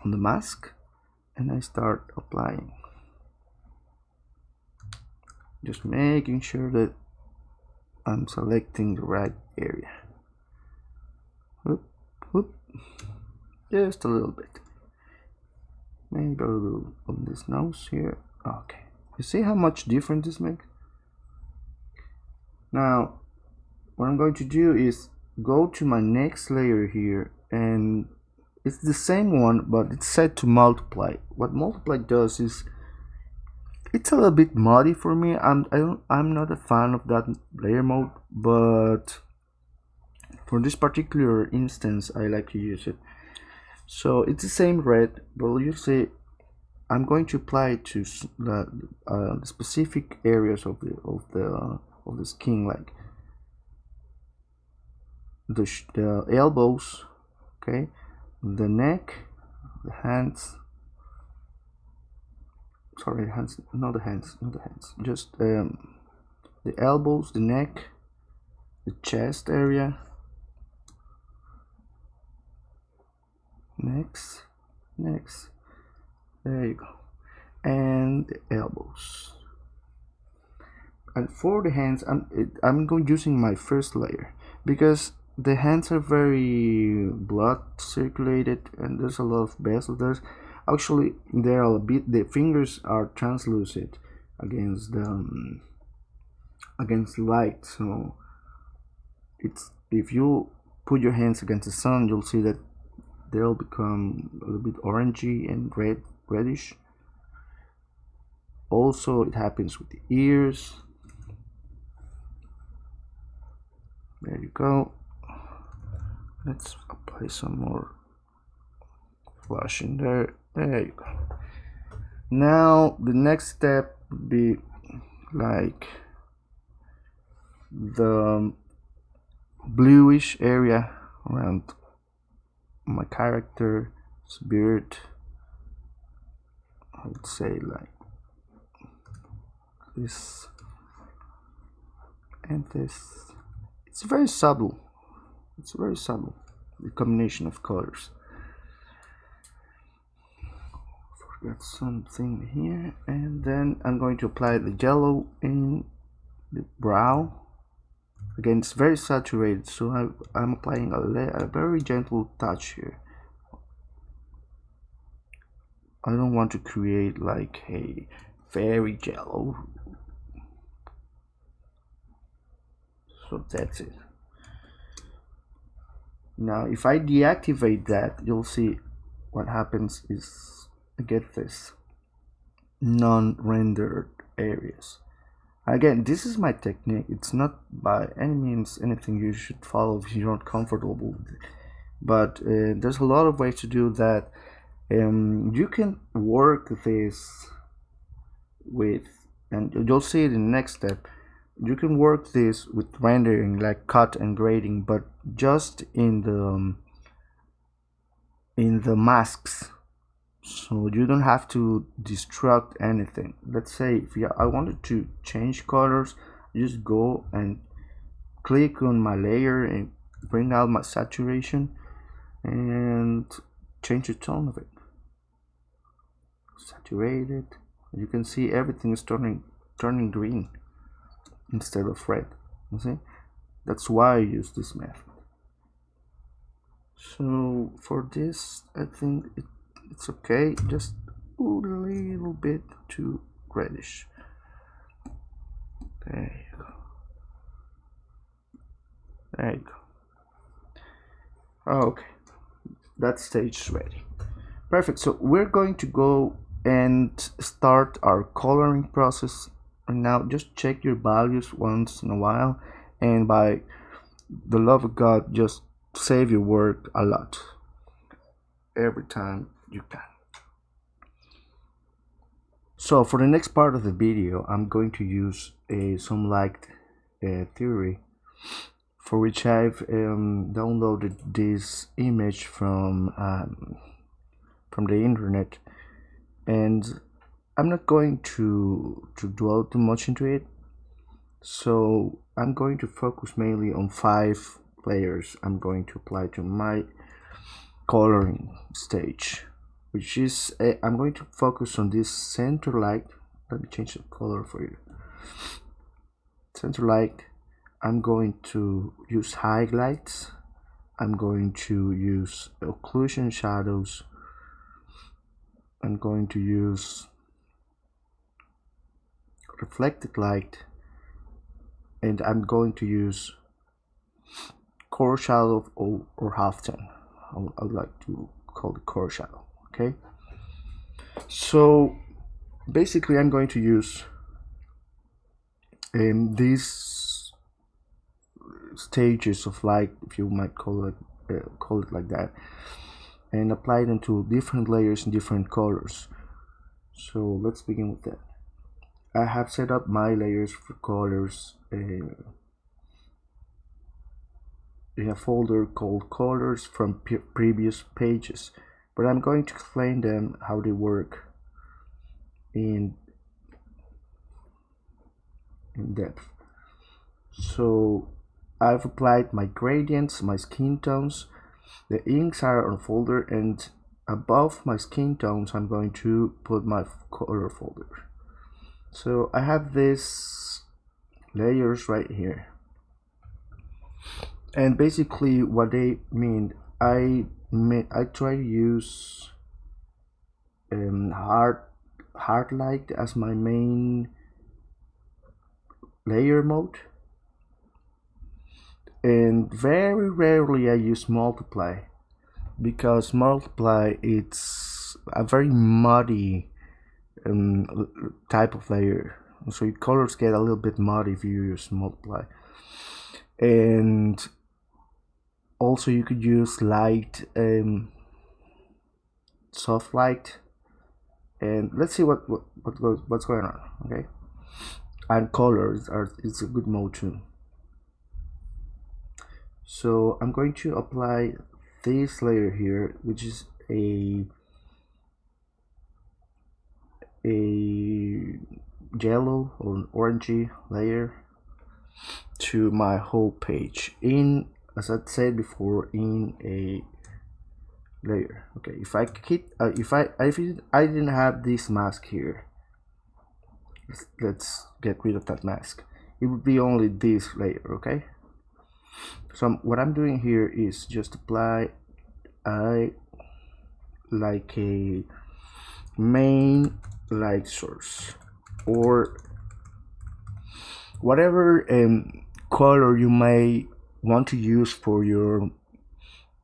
on the mask and I start applying. Just making sure that I'm selecting the right area. Whoop, whoop. Just a little bit. Maybe a little on this nose here. Okay. You see how much difference this makes? Now, what I'm going to do is go to my next layer here, and it's the same one, but it's set to multiply. What multiply does is it's a little bit muddy for me. I'm not a fan of that layer mode, but for this particular instance, I like to use it. So it's the same red, but you see, I'm going to apply it to the specific areas of the skin, like the elbows, okay, the neck, the hands. Sorry, hands, not the hands, just the elbows, the neck, the chest area, next, there you go, and the elbows. And for the hands, I'm going using my first layer because the hands are very blood circulated and there's a lot of vessels there. Actually, they're a bit, the fingers are translucent against the against light, so it's, if you put your hands against the sun, you'll see that they'll become a little bit orangey and reddish. Also, it happens with the ears. There you go. Let's apply some more flush in there. There you go. Now the next step would be like the bluish area around my character's beard. I would say like this and this. It's very subtle. It's very subtle, the combination of colors. Forgot something here, and then I'm going to apply the yellow in the brow. Again, it's very saturated, so I'm applying a very gentle touch here. I don't want to create like a very yellow. So that's it. Now if I deactivate that, you'll see what happens is I get this non-rendered areas. Again, this is my technique. It's not by any means anything you should follow if you're not comfortable with it. But there's a lot of ways to do that. You can work this with, and you'll see it in the next step, you can work this with rendering, like cut and grading, but just in the masks, so you don't have to destruct anything. Let's say if I wanted to change colors, just go and click on my layer and bring out my saturation and change the tone of it. Saturated. You can see everything is turning green instead of red. You see, that's why I use this method. So for this, I think it's okay, just a little bit too reddish. There you go. There you go. Okay, that stage is ready. Perfect. So we're going to go and start our coloring process. And now just check your values once in a while, and by the love of God, just save your work a lot every time you can. So for the next part of the video, I'm going to use some light theory, for which I've downloaded this image from the internet, and I'm not going to dwell too much into it. So I'm going to focus mainly on 5 layers I'm going to apply to my coloring stage, which is I'm going to focus on this center light. Let me change the color for you. Center light. I'm going to use highlights. I'm going to use occlusion shadows. I'm going to use reflected light, and I'm going to use core shadow or half tone. I would like to call it core shadow. Okay, so basically I'm going to use these stages of light, if you might call it like that, and apply them to different layers in different colors. So let's begin with that. I have set up my layers for colors in a folder called colors from previous pages, but I'm going to explain them how they work in depth. So I've applied my gradients, my skin tones, the inks are on a folder, and above my skin tones I'm going to put my color folder. So I have these layers right here, and basically what they mean, I try to use hard light as my main layer mode, and very rarely I use multiply, because multiply, it's a very muddy type of layer, so your colors get a little bit muddy if you use multiply. And also you could use light, soft light, and let's see what's going on. Okay, and colors it's a good mode too. So I'm going to apply this layer here, which is a yellow or orangey layer, to my whole page, in, as I said before, in a layer. Okay, if I didn't have this mask here, let's get rid of that mask, it would be only this layer. Okay, so what I'm doing here is just apply like a main light source, or whatever color you may want to use for your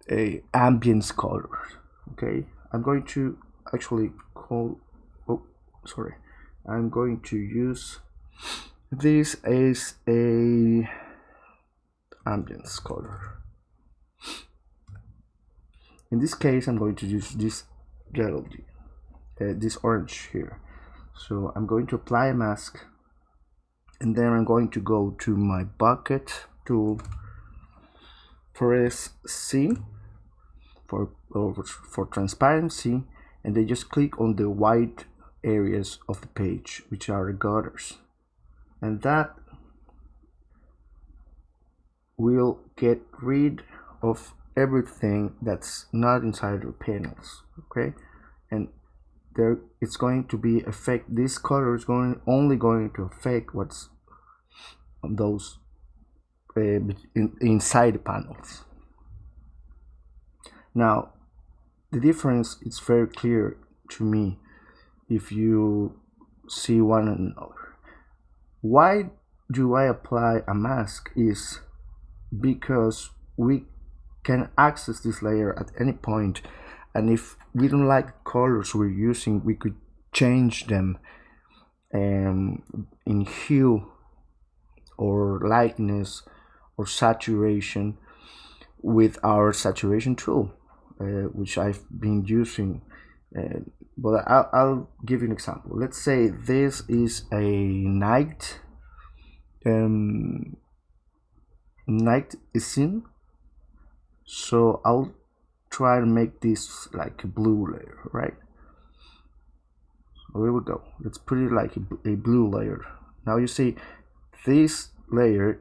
ambience colors. Okay, I'm going to actually I'm going to use this as a ambience color. In this case I'm going to use this yellow, this orange here. So I'm going to apply a mask, and then I'm going to go to my bucket tool, press C for transparency, and then just click on the white areas of the page, which are the gutters, and that will get rid of everything that's not inside the panels. Okay, and there it's going to be this color is only going to affect what's on those inside the panels. Now the difference is very clear to me if you see one another. Why do I apply a mask? Is because we can access this layer at any point, and if we don't like the colors we're using, we could change them in hue or lightness or saturation with our saturation tool, which I've been using. But I'll give you an example. Let's say this is a night scene, so I'll try to make this like a blue layer, right? So here we go. Let's put it like a blue layer. Now you see this layer,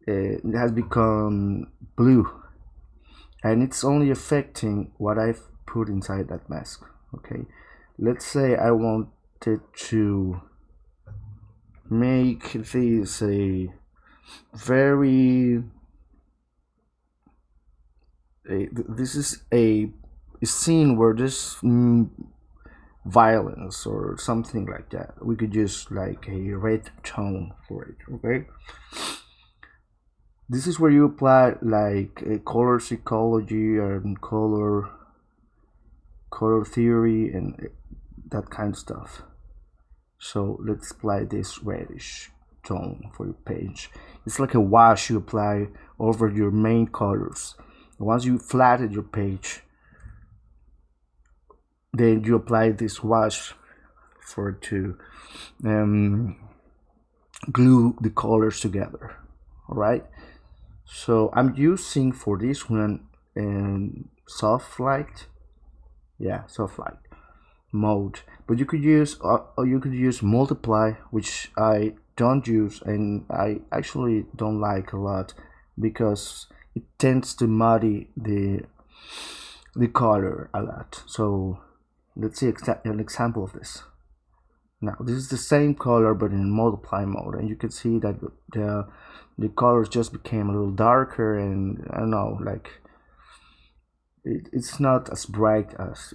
it has become blue, and it's only affecting what I've put inside that mask. Okay, let's say I wanted to make this a very this is a scene where there's violence or something like that. We could use like a red tone for it. Okay, this is where you apply like a color psychology and color theory and that kind of stuff. So let's apply this reddish tone for your page. It's like a wash you apply over your main colors. Once you flatten your page, then you apply this wash for it to glue the colors together. All right, so I'm using for this one soft light, soft light mode, but you could use multiply, which I don't use and I actually don't like a lot because it tends to muddy the color a lot. So let's see an example of this. Now this is the same color but in multiply mode, and you can see that the colors just became a little darker, and I don't know, like it's not as bright as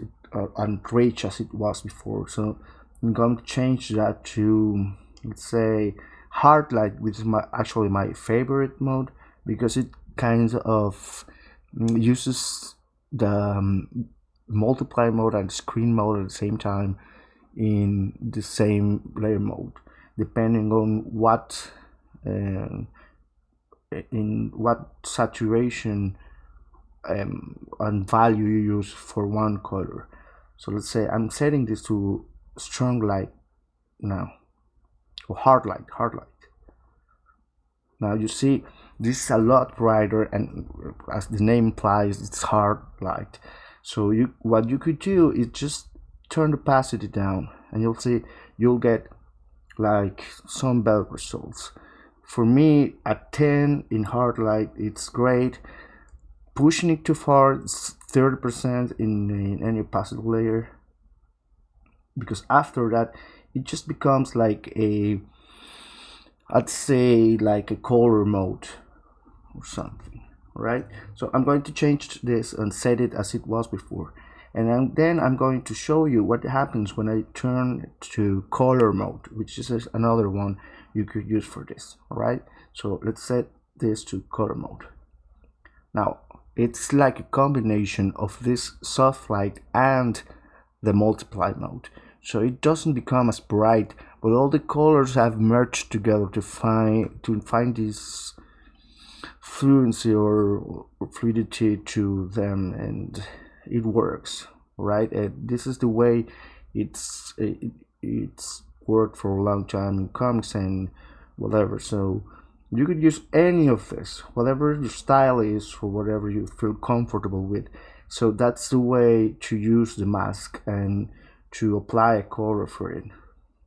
and rich as it was before. So I'm going to change that to, let's say, hard light, which is actually my favorite mode because it kind of uses the multiply mode and screen mode at the same time in the same layer mode, depending on what in what saturation and value you use for one color. So let's say I'm setting this to strong light now, or hard light. Now you see this is a lot brighter, and as the name implies, it's hard light. So what you could do is just turn the opacity down, and you'll see you'll get like some better results. For me, at 10 in hard light, it's great. Pushing it too far, it's 30% in any opacity layer, because after that it just becomes like I'd say like a color mode or something, right? So I'm going to change this and set it as it was before, and then I'm going to show you what happens when I turn to color mode, which is another one you could use for this. All right, so let's set this to color mode. Now it's like a combination of this soft light and the multiply mode, so it doesn't become as bright, but all the colors have merged together to find this fluency or fluidity to them, and it works, right? And this is the way it's worked for a long time in comics and whatever. So you could use any of this, whatever your style is or whatever you feel comfortable with. So that's the way to use the mask and to apply a color for it.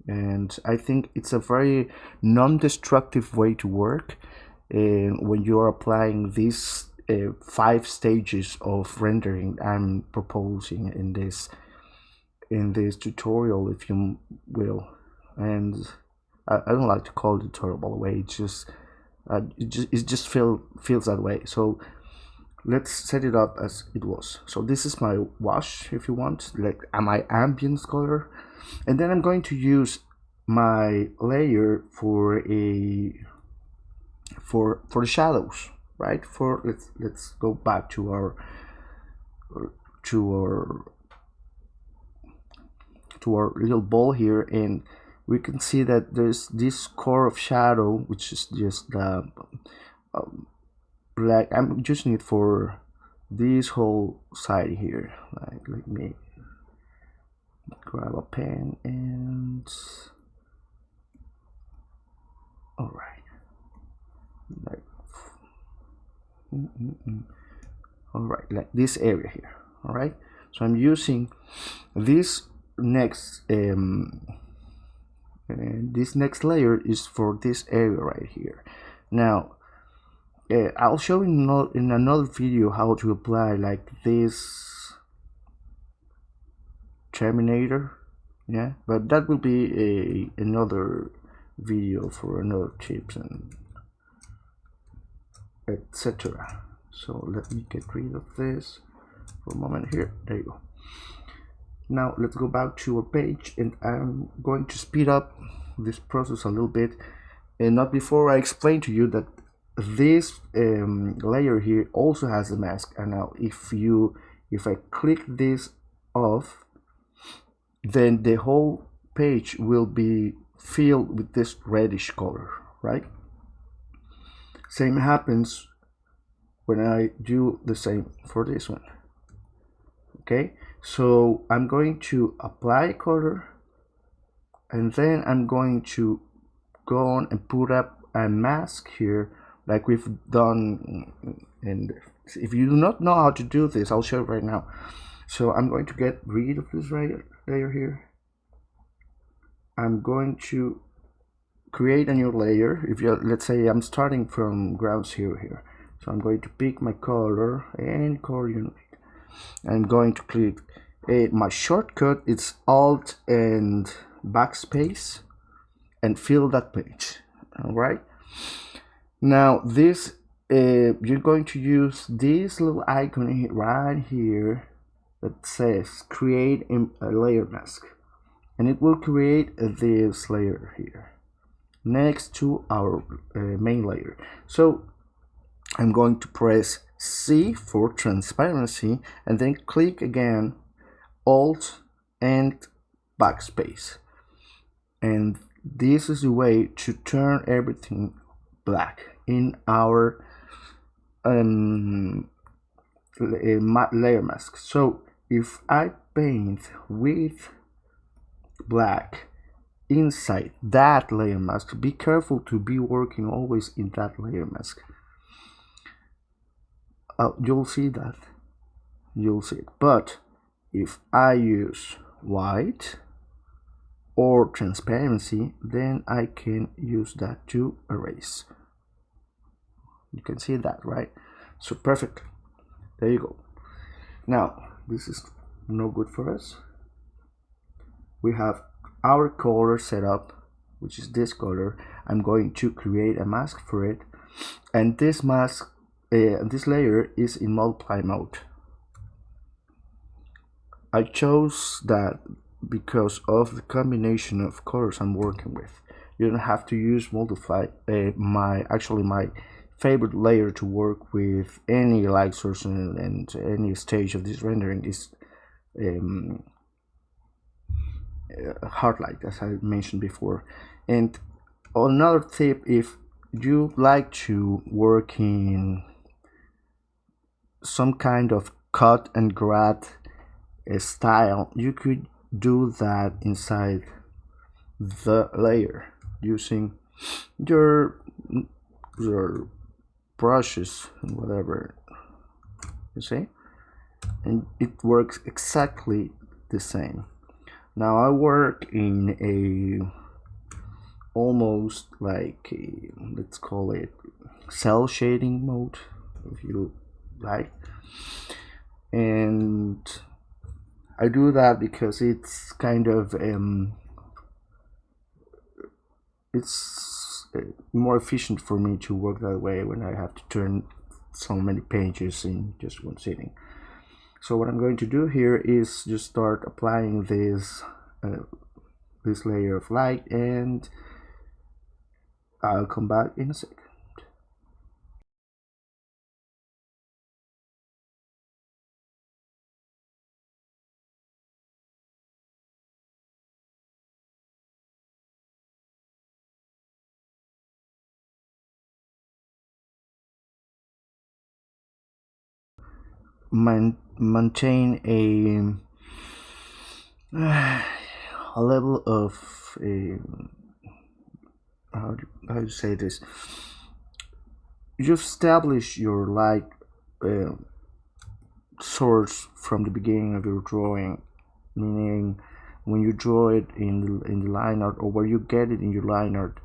And I think it's a very non-destructive way to work when you're applying these 5 stages of rendering I'm proposing in this tutorial, if you will. And I don't like to call it tutorial, by the way. It's just it just feels that way. So let's set it up as it was. So this is my wash, if you want, like my ambience color, and then I'm going to use my layer for the shadows. right? For let's go back to our to our little ball here, and we can see that there's this core of shadow, which is just black. I'm using it for this whole side here. Like, let me grab a pen and all right, like all right, like this area here. All right, so I'm using this next this next layer is for this area right here. Now I'll show in another video how to apply like this terminator, yeah, but that will be another video for another tips and etc. So let me get rid of this for a moment here. There you go. Now let's go back to our page, and I'm going to speed up this process a little bit, and not before I explain to you that this layer here also has a mask. And now if I click this off, then the whole page will be filled with this reddish color, right? Same happens when I do the same for this one. Okay, so I'm going to apply color, and then I'm going to go on and put up a mask here like we've done. And if you do not know how to do this, I'll show you right now. So I'm going to get rid of this layer here. I'm going to create a new layer. If you, let's say I'm starting from ground zero here, so I'm going to pick my color and color unit. I'm going to click my shortcut, it's Alt and backspace, and fill that page. All right, now this you're going to use this little icon right here that says create a layer mask, and it will create this layer here next to our main layer. So I'm going to press C for transparency, and then click again Alt and backspace, and this is the way to turn everything black in our layer mask. So if I paint with black inside that layer mask, be careful to be working always in that layer mask. You'll see that, you'll see it. But if I use white or transparency, then I can use that to erase. You can see that, right? So perfect, there you go. Now this is no good for us. We have our color set up, which is this color. I'm going to create a mask for it, and this mask this layer is in multiply mode. I chose that because of the combination of colors I'm working with. You don't have to use multiply. My favorite layer to work with any light source and any stage of this rendering is hard light, as I mentioned before. And another tip, if you like to work in some kind of cut and grab style, you could do that inside the layer using your brushes and whatever, you see, and it works exactly the same. Now I work in a almost like a, let's call it cell shading mode, if you like, and I do that because it's kind of it's more efficient for me to work that way when I have to turn so many pages in just one sitting. So what I'm going to do here is just start applying this this layer of light, and I'll come back in a second. maintain a level of how to say this. You establish your light uh, source from the beginning of your drawing, meaning when you draw it in the line art, or where you get it in your line art,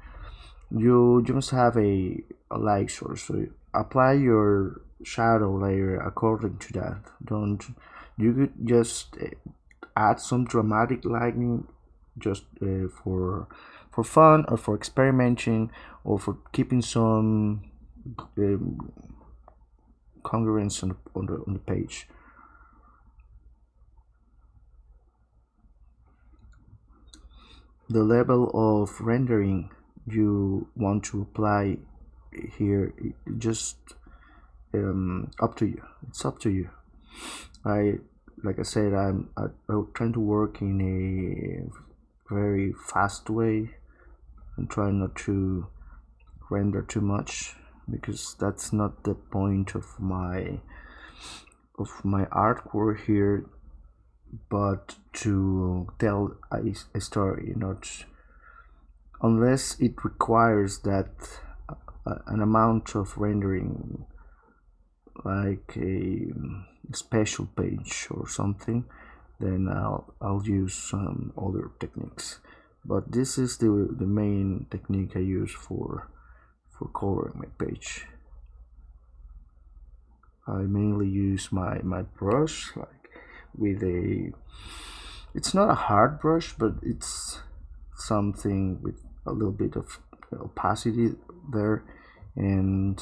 you just have a light source. So apply your shadow layer according to that. Don't You could just add some dramatic lighting just for fun, or for experimenting, or for keeping some um, congruence on the page. The level of rendering you want to apply here, just up to you. It's up to you. I Like I said, I'm trying to work in a very fast way and try not to render too much, because that's not the point of my artwork here, but to tell a story, not unless it requires that an amount of rendering, like a special page or something, then I'll use some other techniques. But this is the main technique I use for coloring my page. I mainly use my brush, like with it's not a hard brush, but it's something with a little bit of opacity there, and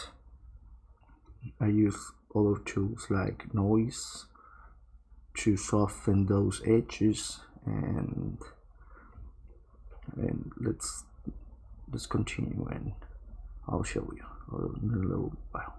I use other tools like noise to soften those edges, and let's continue, and I'll show you in a little while.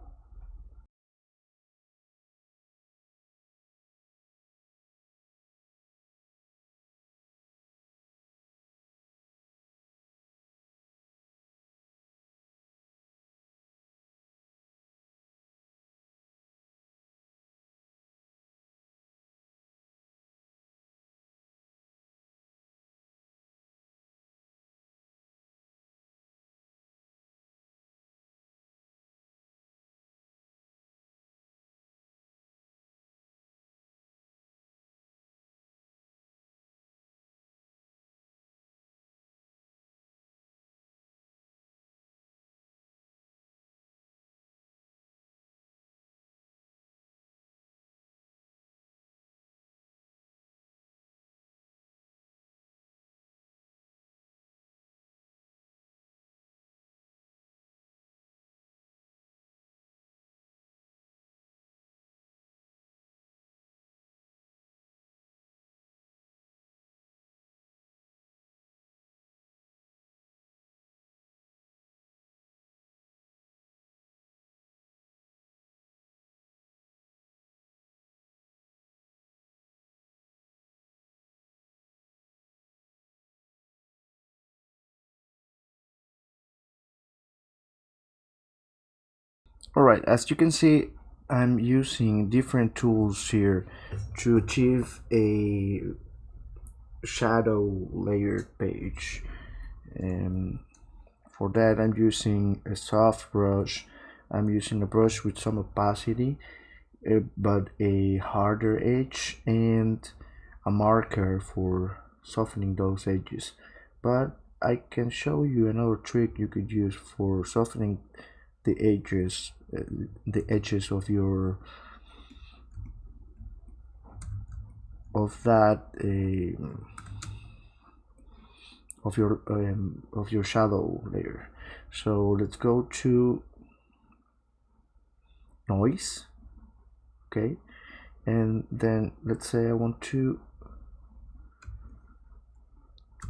Alright, as you can see, I'm using different tools here to achieve a shadow layered page. And for that, I'm using a soft brush. I'm using a brush with some opacity, but a harder edge, and a marker for softening those edges. But I can show you another trick you could use for softening the edges of your of that of your shadow layer. So let's go to noise, okay, and then let's say I want to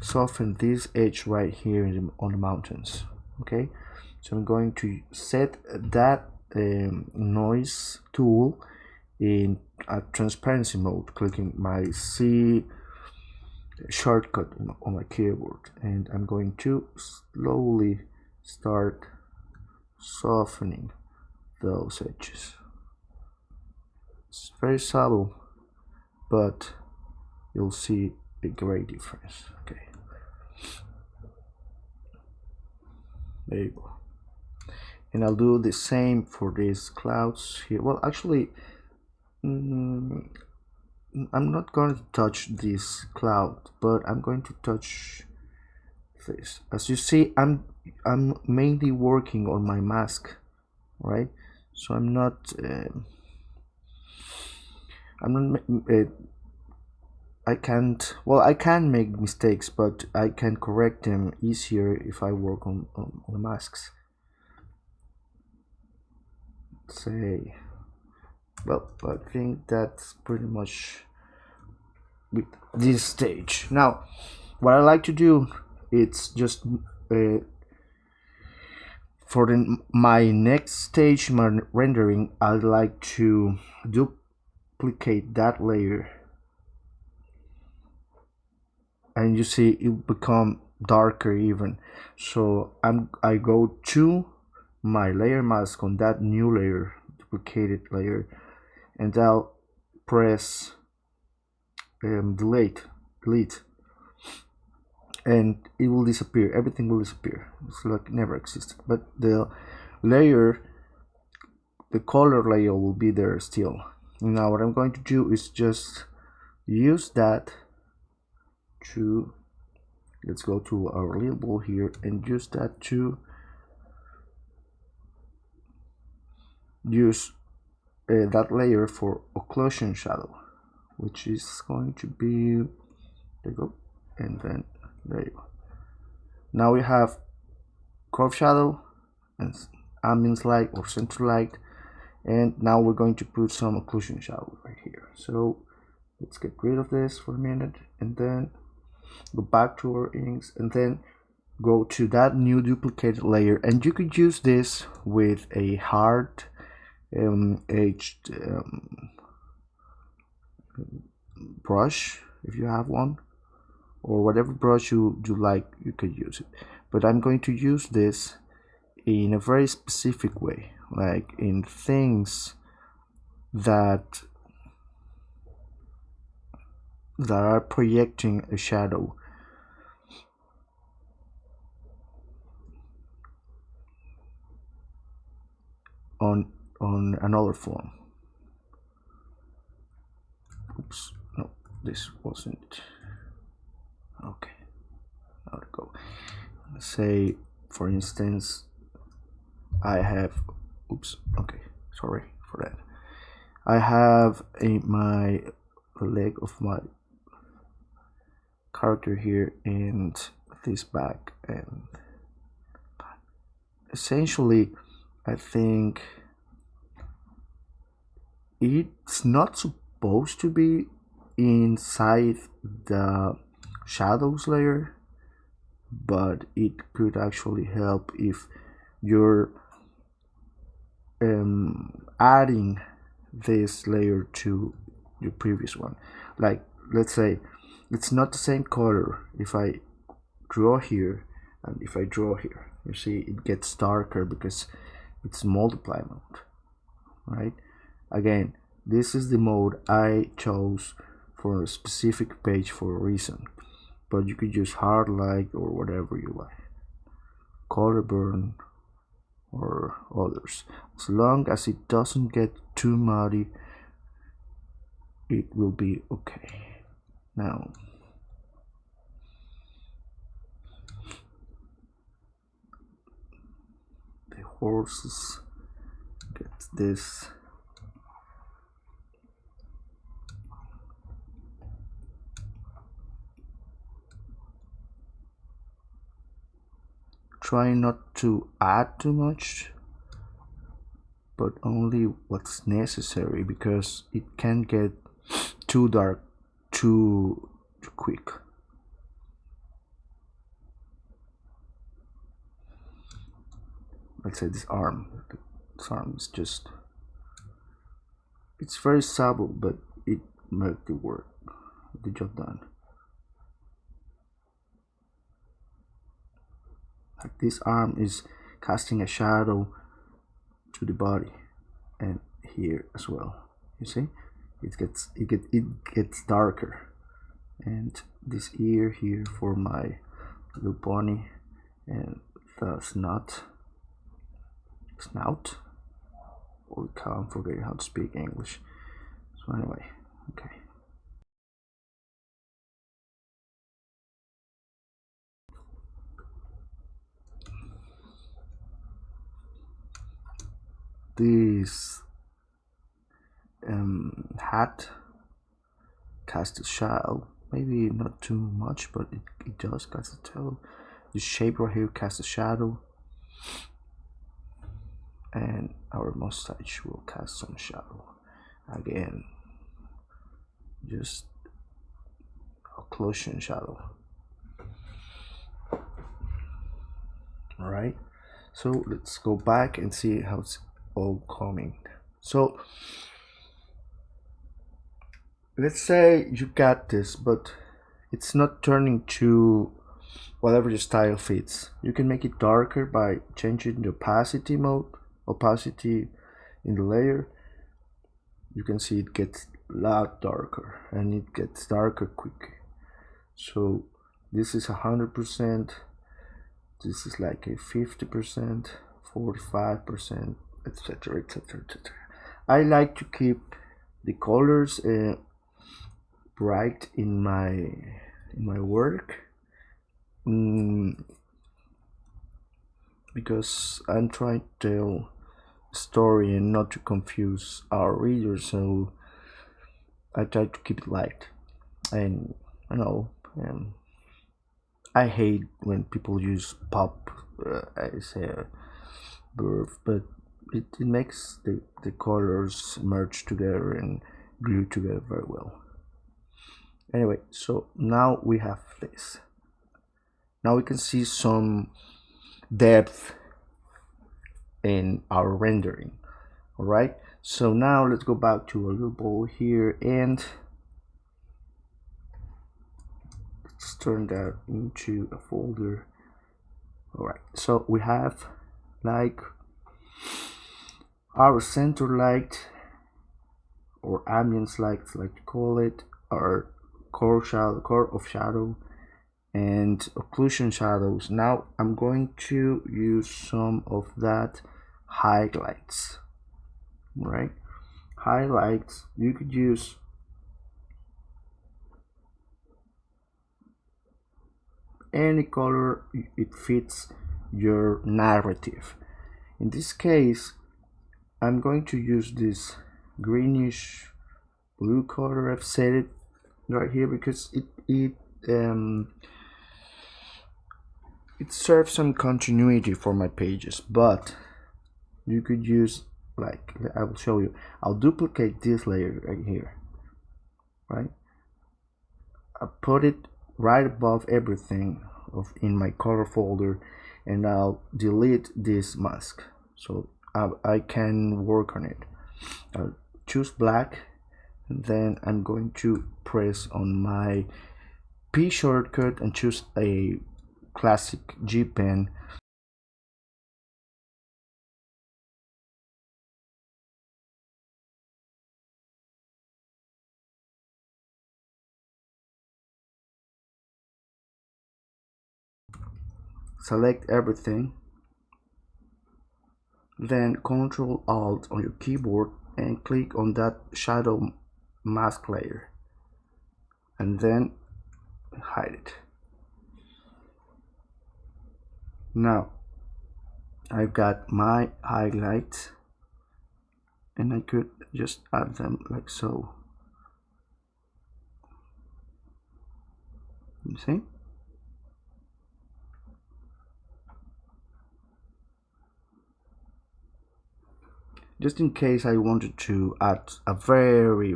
soften this edge right here on the mountains. Okay, so I'm going to set that noise tool in a transparency mode, clicking my C shortcut on my keyboard, and I'm going to slowly start softening those edges. It's very subtle, but you'll see a great difference. Okay, there you go. And I'll do the same for these clouds here. Well, actually, I'm not going to touch this cloud, but I'm going to touch this. As you see, I'm mainly working on my mask, right? So I'm not I can't, well, I can make mistakes, but I can correct them easier if I work on masks. Say, well, I think that's pretty much with this stage. Now, what I like to do, it's just for my next stage, my rendering, I'd like to duplicate that layer, and you see it become darker even. So I go to my layer mask on that new layer, duplicated layer, and I'll press delete, and it will disappear. Everything will disappear. It's like it never existed. But the layer, the color layer, will be there still. Now what I'm going to do is just use that to, let's go to our little ball here and use that to use that layer for occlusion shadow, which is going to be, there you go, and then there you go. Now we have curve shadow and ambience light or central light, and now we're going to put some occlusion shadow right here. So let's get rid of this for a minute and then go back to our inks and then go to that new duplicated layer, and you could use this with a hard edged brush if you have one, or whatever brush you like, you could use it. But I'm going to use this in a very specific way, like in things that are projecting a shadow. On another form. Oops, no, this wasn't. Okay, now to go. Let's say, for instance, I have, oops, okay, sorry for that. I have my leg of my character here and this back, and essentially I think it's not supposed to be inside the shadows layer, but it could actually help if you're adding this layer to your previous one. Like, let's say it's not the same color if I draw here and if I draw here. You see it gets darker because it's multiply mode, right? Again, this is the mode I chose for a specific page for a reason, but you could use hard light or whatever you like, color burn or others. As long as it doesn't get too muddy, it will be okay. Now the horses get this. Try not to add too much, but only what's necessary, because it can get too dark too quick. Let's say this arm is just, it's very subtle, but it makes the work, the job done. Like this arm is casting a shadow to the body, and here as well You see, it gets darker. And this ear here for my little pony, and the snout. Holy cow, I'm forgetting how to speak English. So anyway, okay. This hat casts a shadow, maybe not too much, but it does cast a shadow. This shape right here casts a shadow, and our mustache will cast some shadow. Again, just occlusion shadow. Alright, so let's go back and see how it's all coming. So let's say you got this, but it's not turning to whatever your style fits. You can make it darker by changing the opacity in the layer. You can see it gets a lot darker, and it gets darker quick. So this is 100%, this is like a 50%, 45%, etc, etc, etc. I like to keep the colors bright in my work, because I'm trying to tell a story and not to confuse our readers, so I try to keep it light. And I know I hate when people use pop as a verb, but it makes the colors merge together and glue together very well. Anyway, so now we have this. Now we can see some depth in our rendering. All right, so now let's go back to our little ball here, and let's turn that into a folder. All right, so we have like our center light, or ambience light, like to call it, our core of shadow, and occlusion shadows. Now I'm going to use some of that highlights. Right, highlights, you could use any color it fits your narrative. In this case, I'm going to use this greenish blue color. I've set it right here because it serves some continuity for my pages, but you could use, like, I will show you. I'll duplicate this layer right here, right? I put it right above everything in my color folder, and I'll delete this mask so I can work on it. I'll choose black, and then I'm going to press on my P shortcut and choose a classic G pen. Select everything, then Ctrl Alt on your keyboard and click on that shadow mask layer, and then hide it. Now I've got my highlights, and I could just add them like so. You see? Just in case I wanted to add a very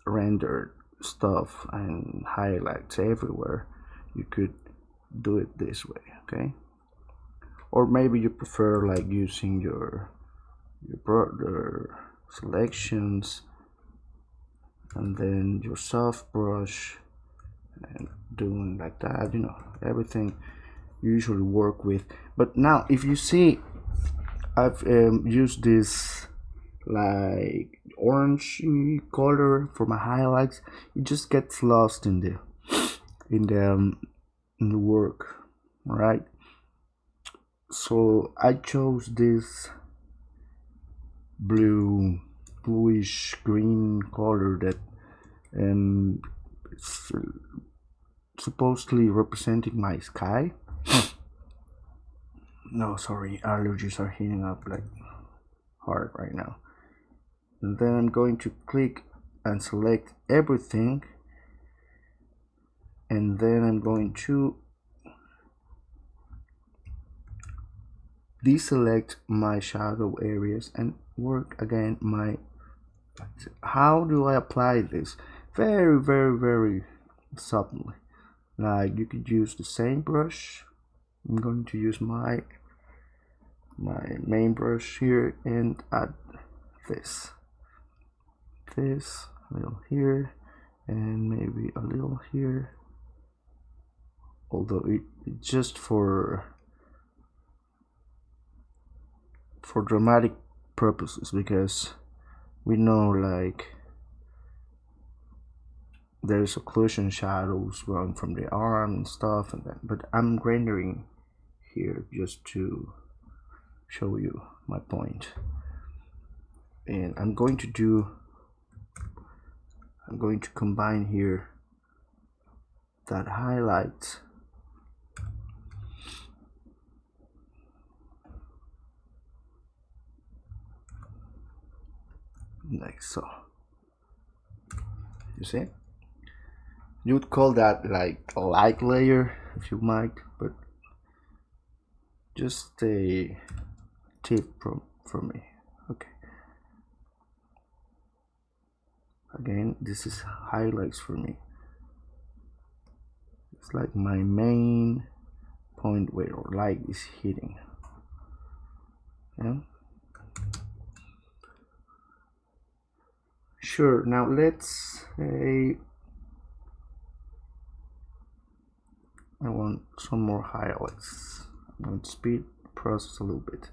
rendered stuff and highlights everywhere, you could do it this way, okay? Or maybe you prefer like using your selections and then your soft brush and doing like that, you know, everything you usually work with. But now if you see, I've used this like orangey color for my highlights, it just gets lost in the in the work. All right, so I chose this bluish green color that it's supposedly representing my sky. No, sorry, allergies are heating up like hard right now. And then I'm going to click and select everything, and then I'm going to deselect my shadow areas and work again my. How do I apply this? Very subtly. Like you could use the same brush. I'm going to use my main brush here and add this a little here and maybe a little here, although it's just for dramatic purposes, because we know like there's occlusion shadows going from the arm and stuff, and then but I'm rendering here just to show you my point. And I'm going to combine here that highlight like so. You see, you would call that like a light layer if you might, but just a tip from me. Okay, again, this is highlights for me. It's like my main point where light is hitting. Yeah. Sure, now let's say I want some more highlights. I'm going to speed the process a little bit.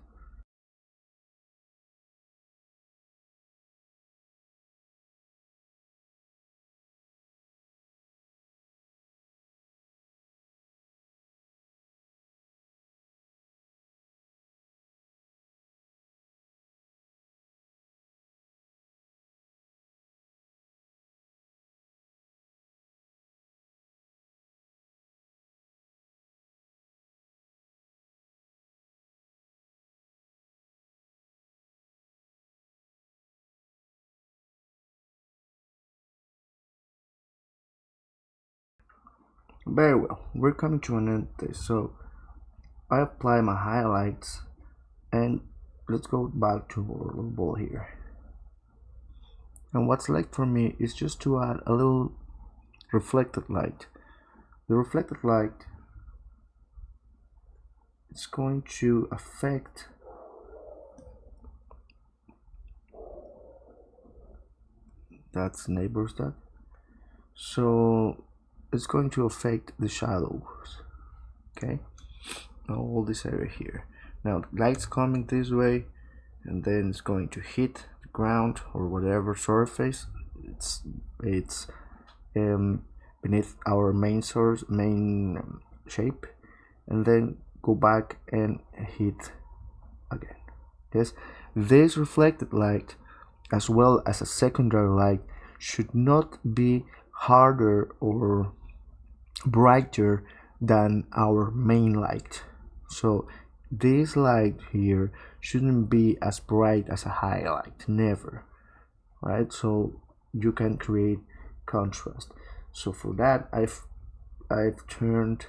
Very well, we're coming to an end of this. So I apply my highlights, and let's go back to our little ball here. And what's left for me is just to add a little reflected light. The reflected light is going to affect that's neighbor's dot. So it's going to affect the shadows. Okay, all this area here. Now the light's coming this way, and then it's going to hit the ground or whatever surface it's beneath our main shape, and then go back and hit again. Yes, this reflected light as well as a secondary light should not be harder or brighter than our main light. So this light here shouldn't be as bright as a highlight, never, right? So you can create contrast. So for that I've turned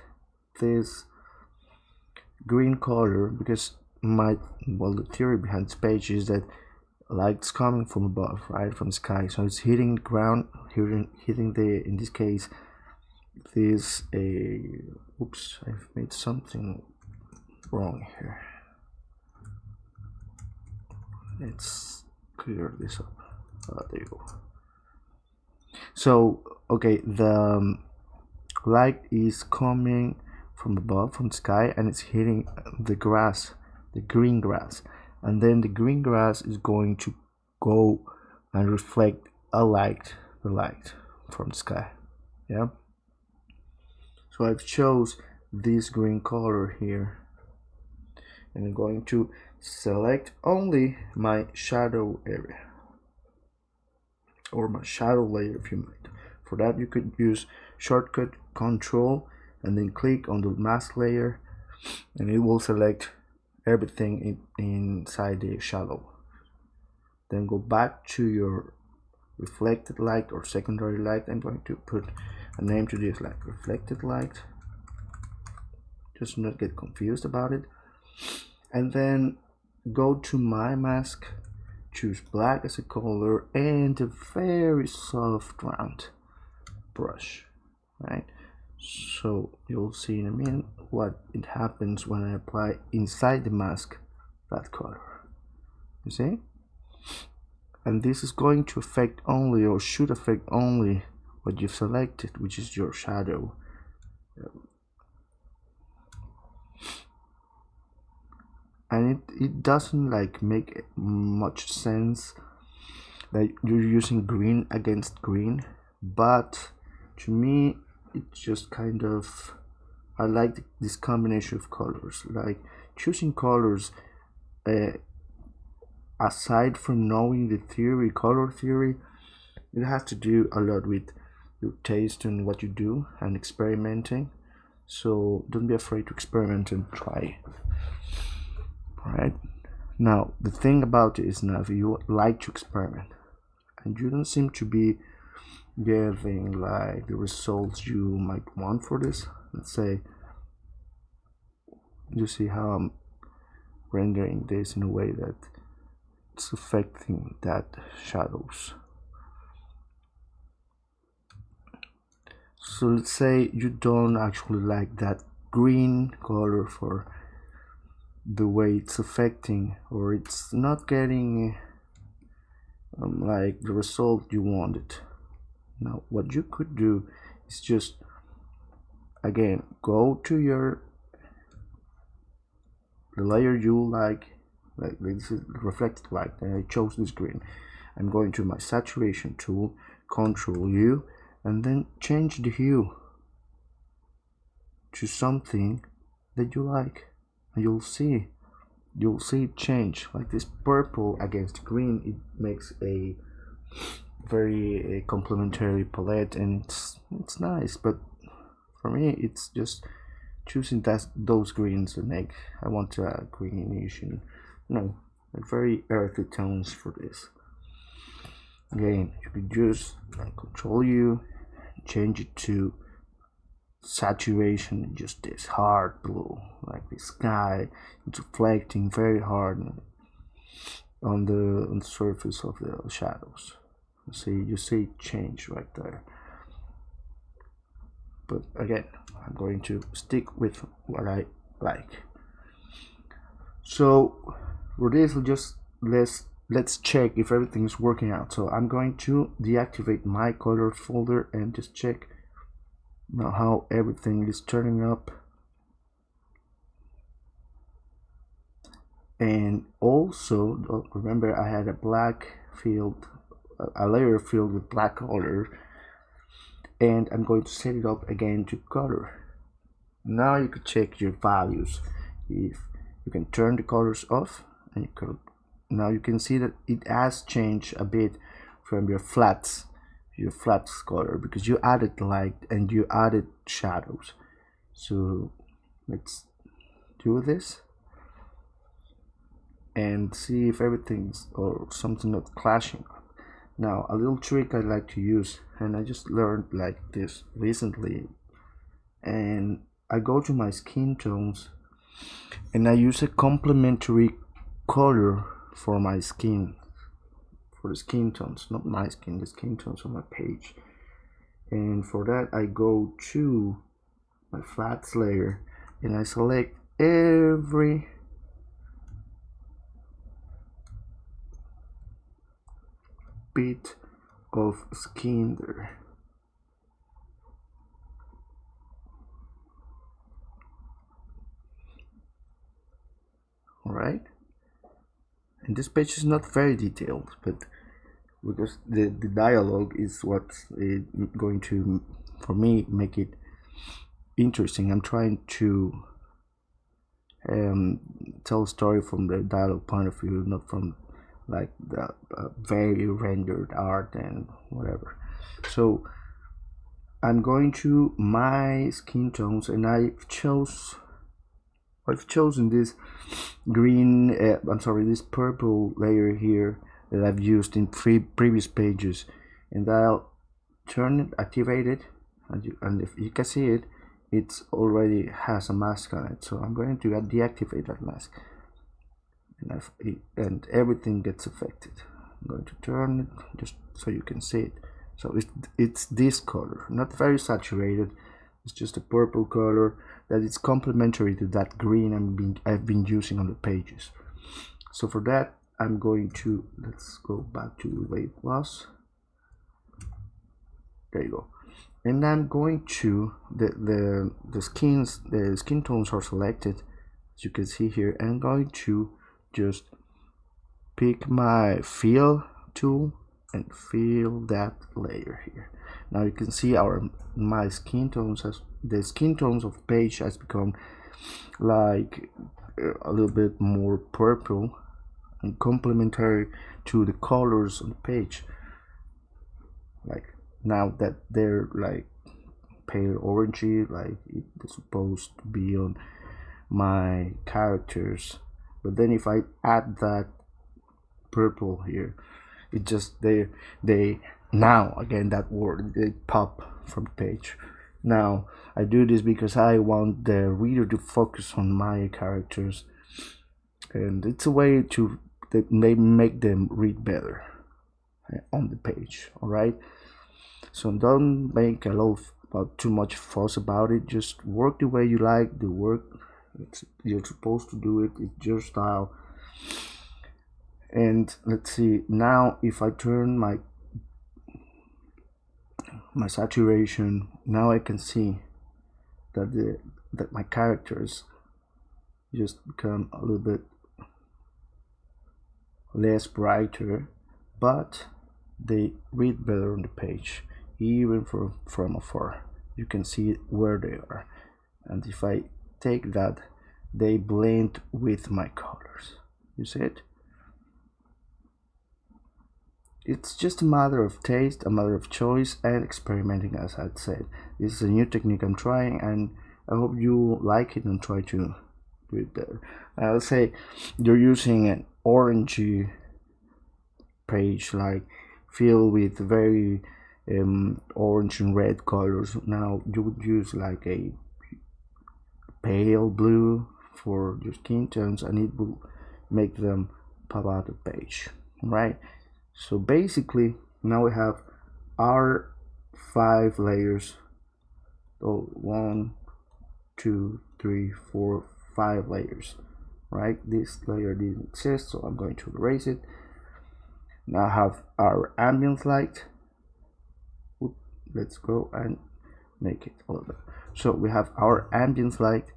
this green color, because the theory behind this page is that light's coming from above, right, from the sky, so it's hitting the ground, hitting the, in this case, this oops, I've made something wrong here. Let's clear this up. There you go. So okay, the light is coming from above, from the sky, and it's hitting the grass, the green grass, and then the green grass is going to go and reflect the light from the sky. Yeah, so I've chose this green color here, and I'm going to select only my shadow area, or my shadow layer if you might. For that you could use shortcut Control and then click on the mask layer, and it will select everything inside the shadow. Then go back to your reflected light or secondary light. I'm going to put a name to this, like reflected light, just not get confused about it. And then go to my mask, choose black as a color, and a very soft round brush, right? So you'll see in a minute what it happens when I apply inside the mask that color, you see? And this is going to affect only, or should affect only, what you've selected, which is your shadow. And it doesn't like make much sense that you're using green against green, but to me it's just kind of, I like this combination of colors. Like choosing colors, aside from knowing the theory, color theory, it has to do a lot with your taste and what you do and experimenting. So don't be afraid to experiment and try. Right now, the thing about it is, now if you like to experiment and you don't seem to be getting like the results you might want for this, let's say, you see how I'm rendering this in a way that it's affecting that shadows. So let's say you don't actually like that green color for the way it's affecting, or it's not getting like the result you wanted. Now what you could do is just again go to the layer you like this is reflected light, and I chose this green. I'm going to my saturation tool, Control U, and then change the hue to something that you like, and you'll see it change. Like this purple against green, it makes a very complementary palette, and it's nice. But for me, it's just choosing those greens that make, I want a greenish and like very earthy tones for this. Again, you could just Control U, change it to saturation, just this hard blue, like the sky. It's reflecting very hard on the surface of the shadows. You see it change right there. But again, I'm going to stick with what I like. So for this, let's check if everything is working out. So I'm going to deactivate my color folder and just check now how everything is turning up. And also remember, I had a black field, a layer filled with black color, and I'm going to set it up again to color. Now you can check your values. If you can turn the colors off, and now you can see that it has changed a bit from your flats color, because you added light and you added shadows. So let's do this and see if everything's or something not clashing. Now a little trick I like to use, and I just learned like this recently, and I go to my skin tones and I use a complementary color for my skin, for the skin tones, not my skin, the skin tones on my page. And for that I go to my flats layer and I select every bit of skin there. Alright, and this page is not very detailed, but because the dialogue is what's going to, for me, make it interesting. I'm trying to tell a story from the dialogue point of view, not from like the very rendered art and whatever. So I'm going to my skin tones, and I've chosen this green this purple layer here that I've used in previous pages, and I'll turn it, activate it, and if you can see it, it's already has a mask on it. So I'm going to deactivate that mask, and everything gets affected. I'm going to turn it just so you can see it. So it's this color, not very saturated. It's just a purple color that is complementary to that green I've been using on the pages. So for that, I'm going to, let's go back to the way it was. There you go. And I'm going to the skin tones are selected, as you can see here. And I'm going to just pick my fill tool and fill that layer here. Now you can see my skin tones, the skin tones of page has become like a little bit more purple and complementary to the colors on the page. Like now that they're like pale orangey, like it's supposed to be on my characters. But then if I add that purple here, it just they now again that word, they pop from the page. Now I do this because I want the reader to focus on my characters, and it's a way to make them read better on the page. All right, so don't make a lot of too much fuss about it. Just work the way you like the work. You're supposed to do it. It's your style. And let's see, now if I turn my saturation, now I can see that my characters just become a little bit less brighter, but they read better on the page, even from afar. You can see where they are, and if I take that, they blend with my colors. You see it? It's just a matter of taste, a matter of choice, and experimenting, as I said. This is a new technique I'm trying, and I hope you like it and try to do it better. I'll say you're using an orangey page, like filled with very orange and red colors. Now you would use like a pale blue for your skin tones, and it will make them pop out the page, right? So basically now we have our 5 layers. Oh, 1, 2, 3, 4, 5 layers, right? This layer didn't exist, so I'm going to erase it. Now I have our Ambience Light. Let's go and make it all of that. So we have our Ambience Light,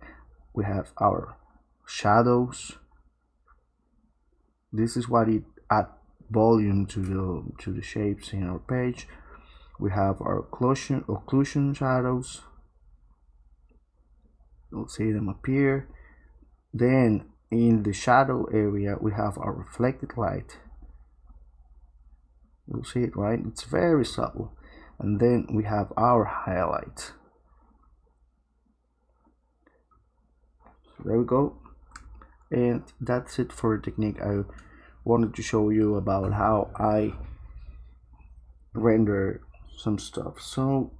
we have our shadows. This is what it adds volume to the shapes in our page. We have our occlusion shadows. You'll see them appear. Then in the shadow area we have our reflected light. You'll see it, right? It's very subtle. And then we have our highlight. So there we go. And that's it for the technique. I wanted to show you about how I render some stuff. So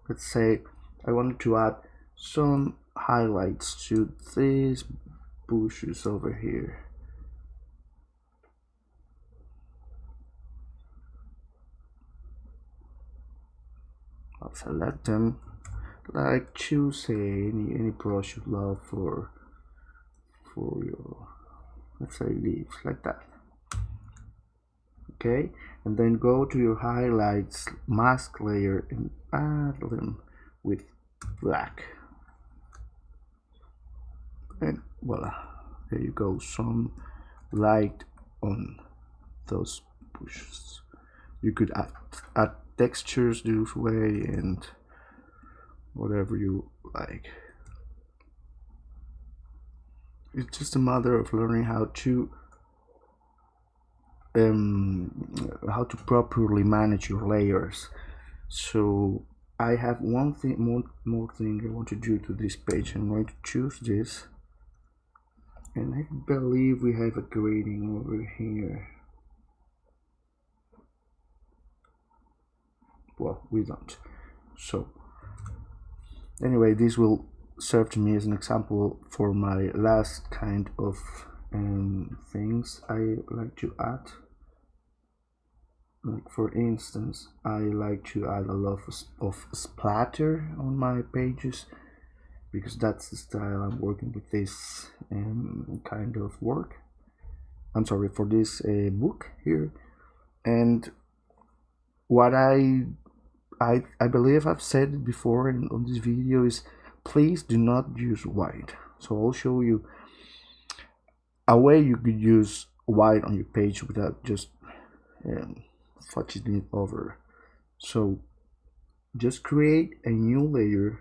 let's say I wanted to add some highlights to these bushes over here. I'll select them, like choose any brush you love for your, let's say, leaves, like that. Okay, and then go to your highlights mask layer and add them with black, and voila, there you go, some light on those pushes. You could add textures this way and whatever you like. It's just a matter of learning how to properly manage your layers. So I have one thing more thing I want to do to this page. I'm going to choose this, and I believe we have a grading over here. Well, we don't. So anyway, this will serve to me as an example for my last kind of things I like to add. Like for instance, I like to add a lot of splatter on my pages, because that's the style I'm working with this kind of work. I'm sorry, for this book here. And what I believe I've said before on this video is, please do not use white. So I'll show you a way you could use white on your page without just fudging it over. So just create a new layer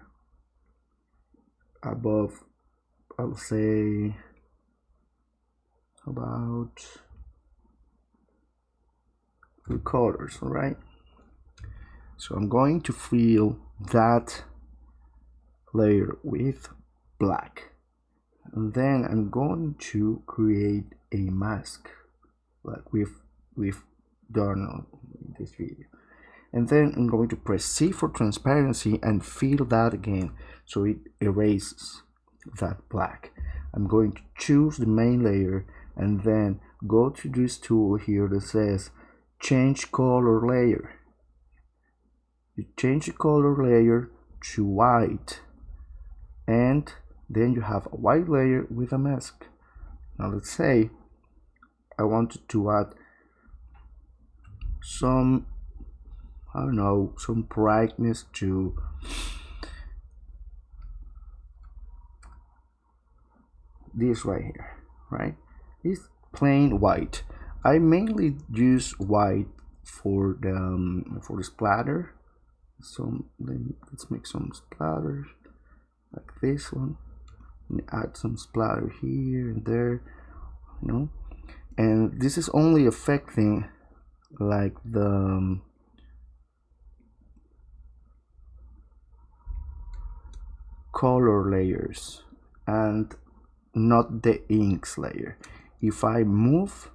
above, I'll say about the colors. All right, so I'm going to fill that layer with black, and then I'm going to create a mask like we've done on this video, and then I'm going to press C for transparency and fill that again so it erases that black. I'm going to choose the main layer and then go to this tool here that says change color layer. You change the color layer to white, and then you have a white layer with a mask. Now let's say I wanted to add some, I don't know, some brightness to this right here, right? It's plain white. I mainly use white for the splatter. So let's make some splatters like this one, and add some splatter here and there, you know. And this is only affecting like the color layers and not the inks layer. If I move,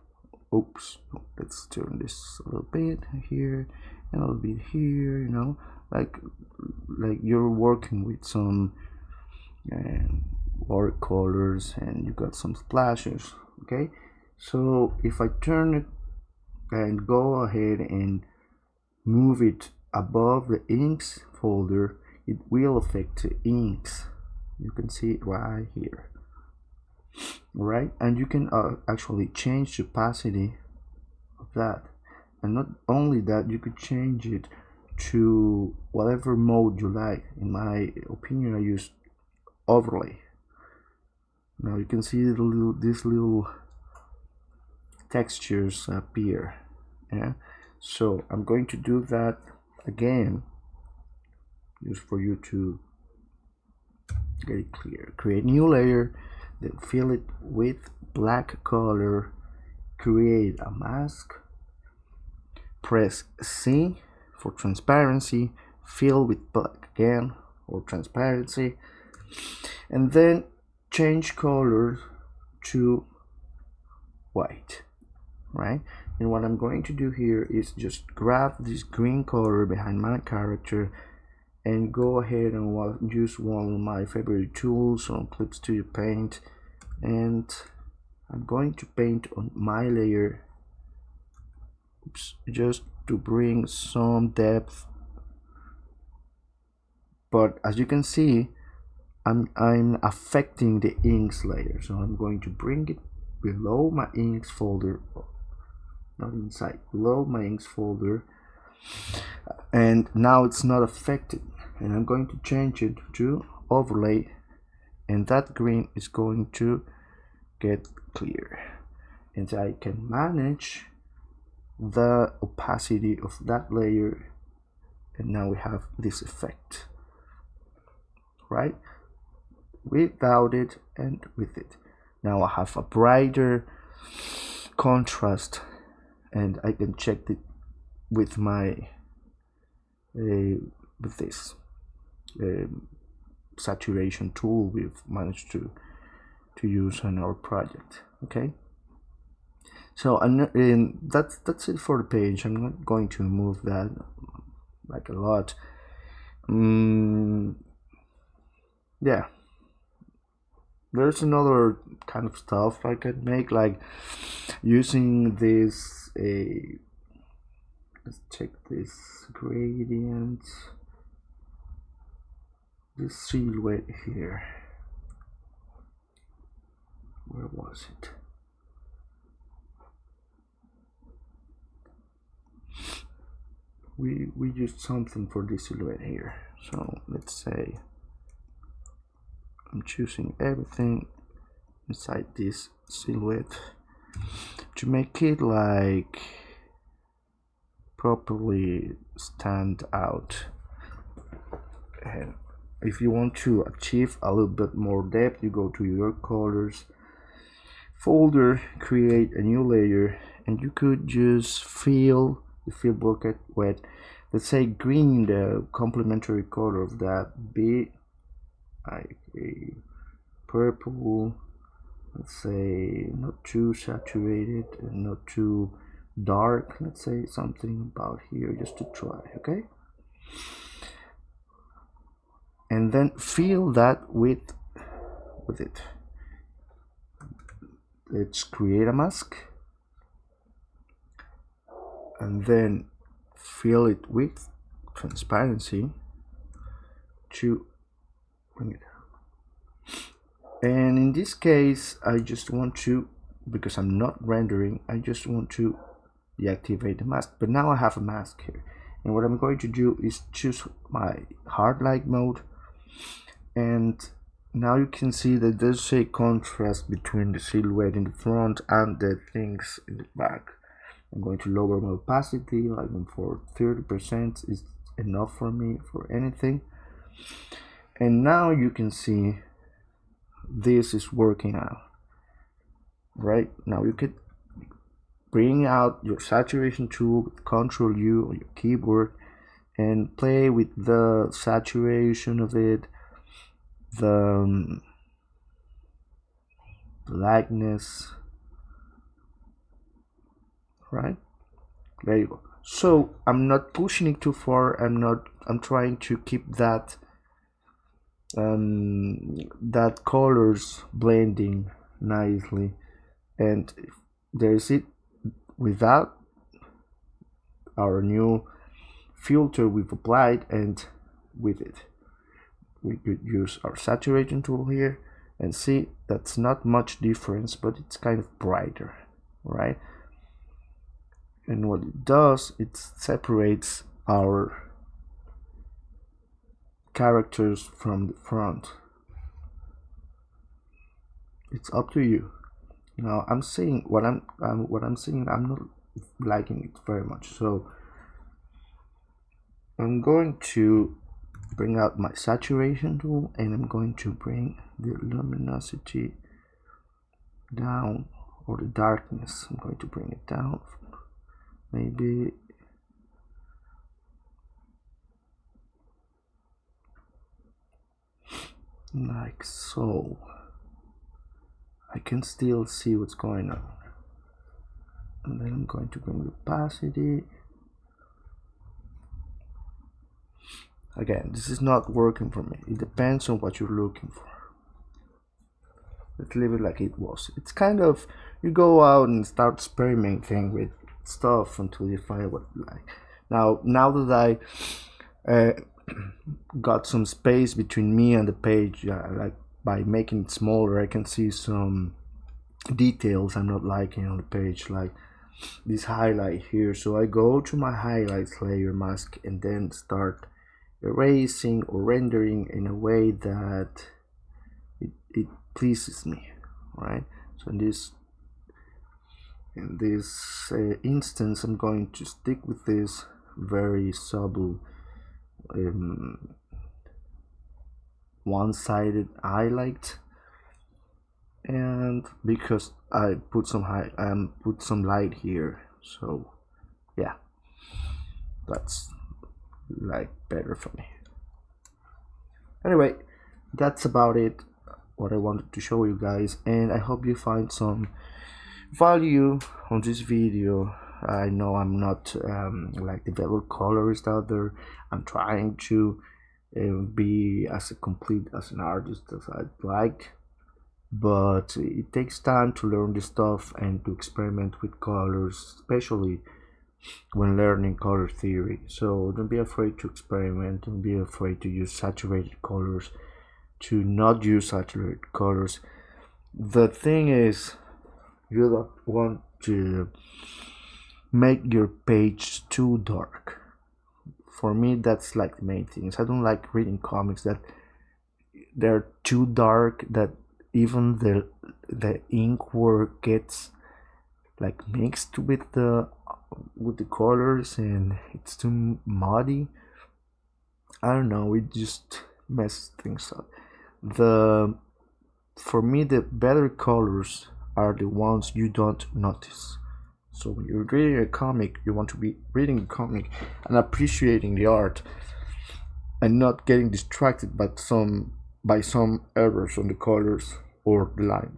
oops, let's turn this a little bit here and a little bit here, you know, like you're working with some watercolors and you got some splashes. Okay, so if I turn it and go ahead and move it above the inks folder, it will affect the inks. You can see it right here. All right, and you can actually change the opacity of that, and not only that, you could change it to whatever mode you like. In my opinion, I use overlay. Now you can see these little textures appear. Yeah, so I'm going to do that again just for you to get it clear. Create new layer, then fill it with black color, create a mask, press C for transparency, fill with black again or transparency, and then change color to white, right? And what I'm going to do here is just grab this green color behind my character and go ahead and use one of my favorite tools on Clip Studio Paint, and I'm going to paint on my layer, oops, just to bring some depth. But as you can see, I'm affecting the inks layer, so I'm going to bring it below my inks folder, not inside, below my inks folder, and now it's not affected. And I'm going to change it to overlay, and that green is going to get clear, and I can manage the opacity of that layer, and now we have this effect, right? Without it and with it. Now I have a brighter contrast, and I can check it with my with this saturation tool we've managed to use in our project. Okay, so that's it for the page. I'm not going to move that like a lot. Yeah, there's another kind of stuff I could make, like using this let's check this gradient, this silhouette here. Where was it? We used something for this silhouette here. So let's say I'm choosing everything inside this silhouette to make it like properly stand out. And if you want to achieve a little bit more depth, you go to your colors folder, create a new layer, and you could just fill the fill bucket with, let's say, green, the complementary color of that, be like a purple, let's say not too saturated and not too dark, let's say something about here just to try. Okay, and then fill that with it. Let's create a mask and then fill it with transparency to bring it down. And in this case, I just want to, because I'm not rendering, I just want to deactivate the mask. But now I have a mask here, and what I'm going to do is choose my hard light mode, and now you can see that there's a contrast between the silhouette in the front and the things in the back. I'm going to lower my opacity, like for 30% is enough for me for anything. And now you can see this is working out. Right now you could bring out your saturation tool with Ctrl U on your keyboard and play with the saturation of it, the lightness, right? There you go. So I'm not pushing it too far. I'm trying to keep that that colors blending nicely, and there's it without our new filter we've applied, and with it we could use our saturation tool here and see that's not much difference, but it's kind of brighter, right? And what it does, it separates our characters from the front. It's up to you. Now I'm saying what I'm saying, I'm not liking it very much, so I'm going to bring out my saturation tool and I'm going to bring the luminosity down, or the darkness, I'm going to bring it down, maybe like so. I can still see what's going on. And then I'm going to bring the opacity. Again, this is not working for me. It depends on what you're looking for. Let's leave it like it was. It's kind of, you go out and start experimenting with stuff until you find what you like. Now that I got some space between me and the page, like by making it smaller, I can see some details I'm not liking on the page, like this highlight here. So I go to my highlights layer mask and then start erasing or rendering in a way that it pleases me, right? So in this in this instance I'm going to stick with this very subtle one-sided highlight, and because I put some light here, so yeah, that's like better for me. Anyway, that's about it, what I wanted to show you guys, and I hope you find some value on this video. I know I'm not like the developed colorist out there. I'm trying to be as complete as an artist as I'd like, but it takes time to learn this stuff and to experiment with colors, especially when learning color theory. So don't be afraid to experiment, don't be afraid to use saturated colors, to not use saturated colors. The thing is, you don't want to make your page too dark. For me, that's like the main things. I don't like reading comics that they're too dark, that even the ink work gets like mixed with the colors and it's too muddy. I don't know, it just messes things up. For me, the better colors are the ones you don't notice. So when you're reading a comic, you want to be reading a comic and appreciating the art and not getting distracted by some errors on the colors or the line.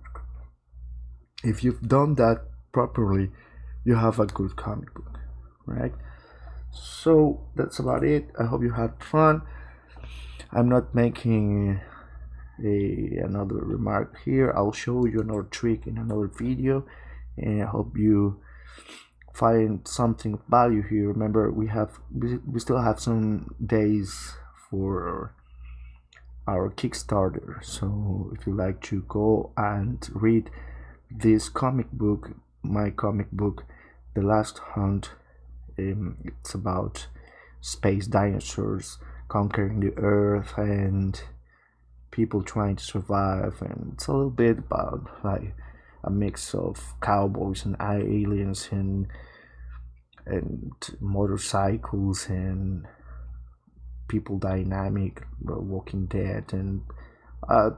If you've done that properly, you have a good comic book, right? So that's about it. I hope you had fun. I'm not making another remark here. I'll show you another trick in another video, and I hope you find something of value here. Remember, we still have some days for our Kickstarter, so if you like to go and read this comic book, my comic book, The Last Hunt, it's about space dinosaurs conquering the earth and people trying to survive, and it's a little bit about like a mix of cowboys and aliens and motorcycles and people dynamic, Walking Dead, and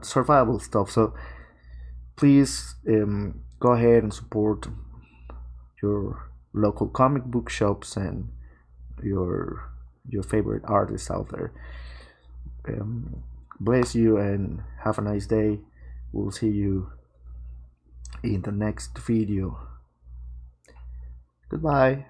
survival stuff. So please go ahead and support your local comic book shops and your favorite artists out there. Bless you and have a nice day. We'll see you in the next video. Goodbye.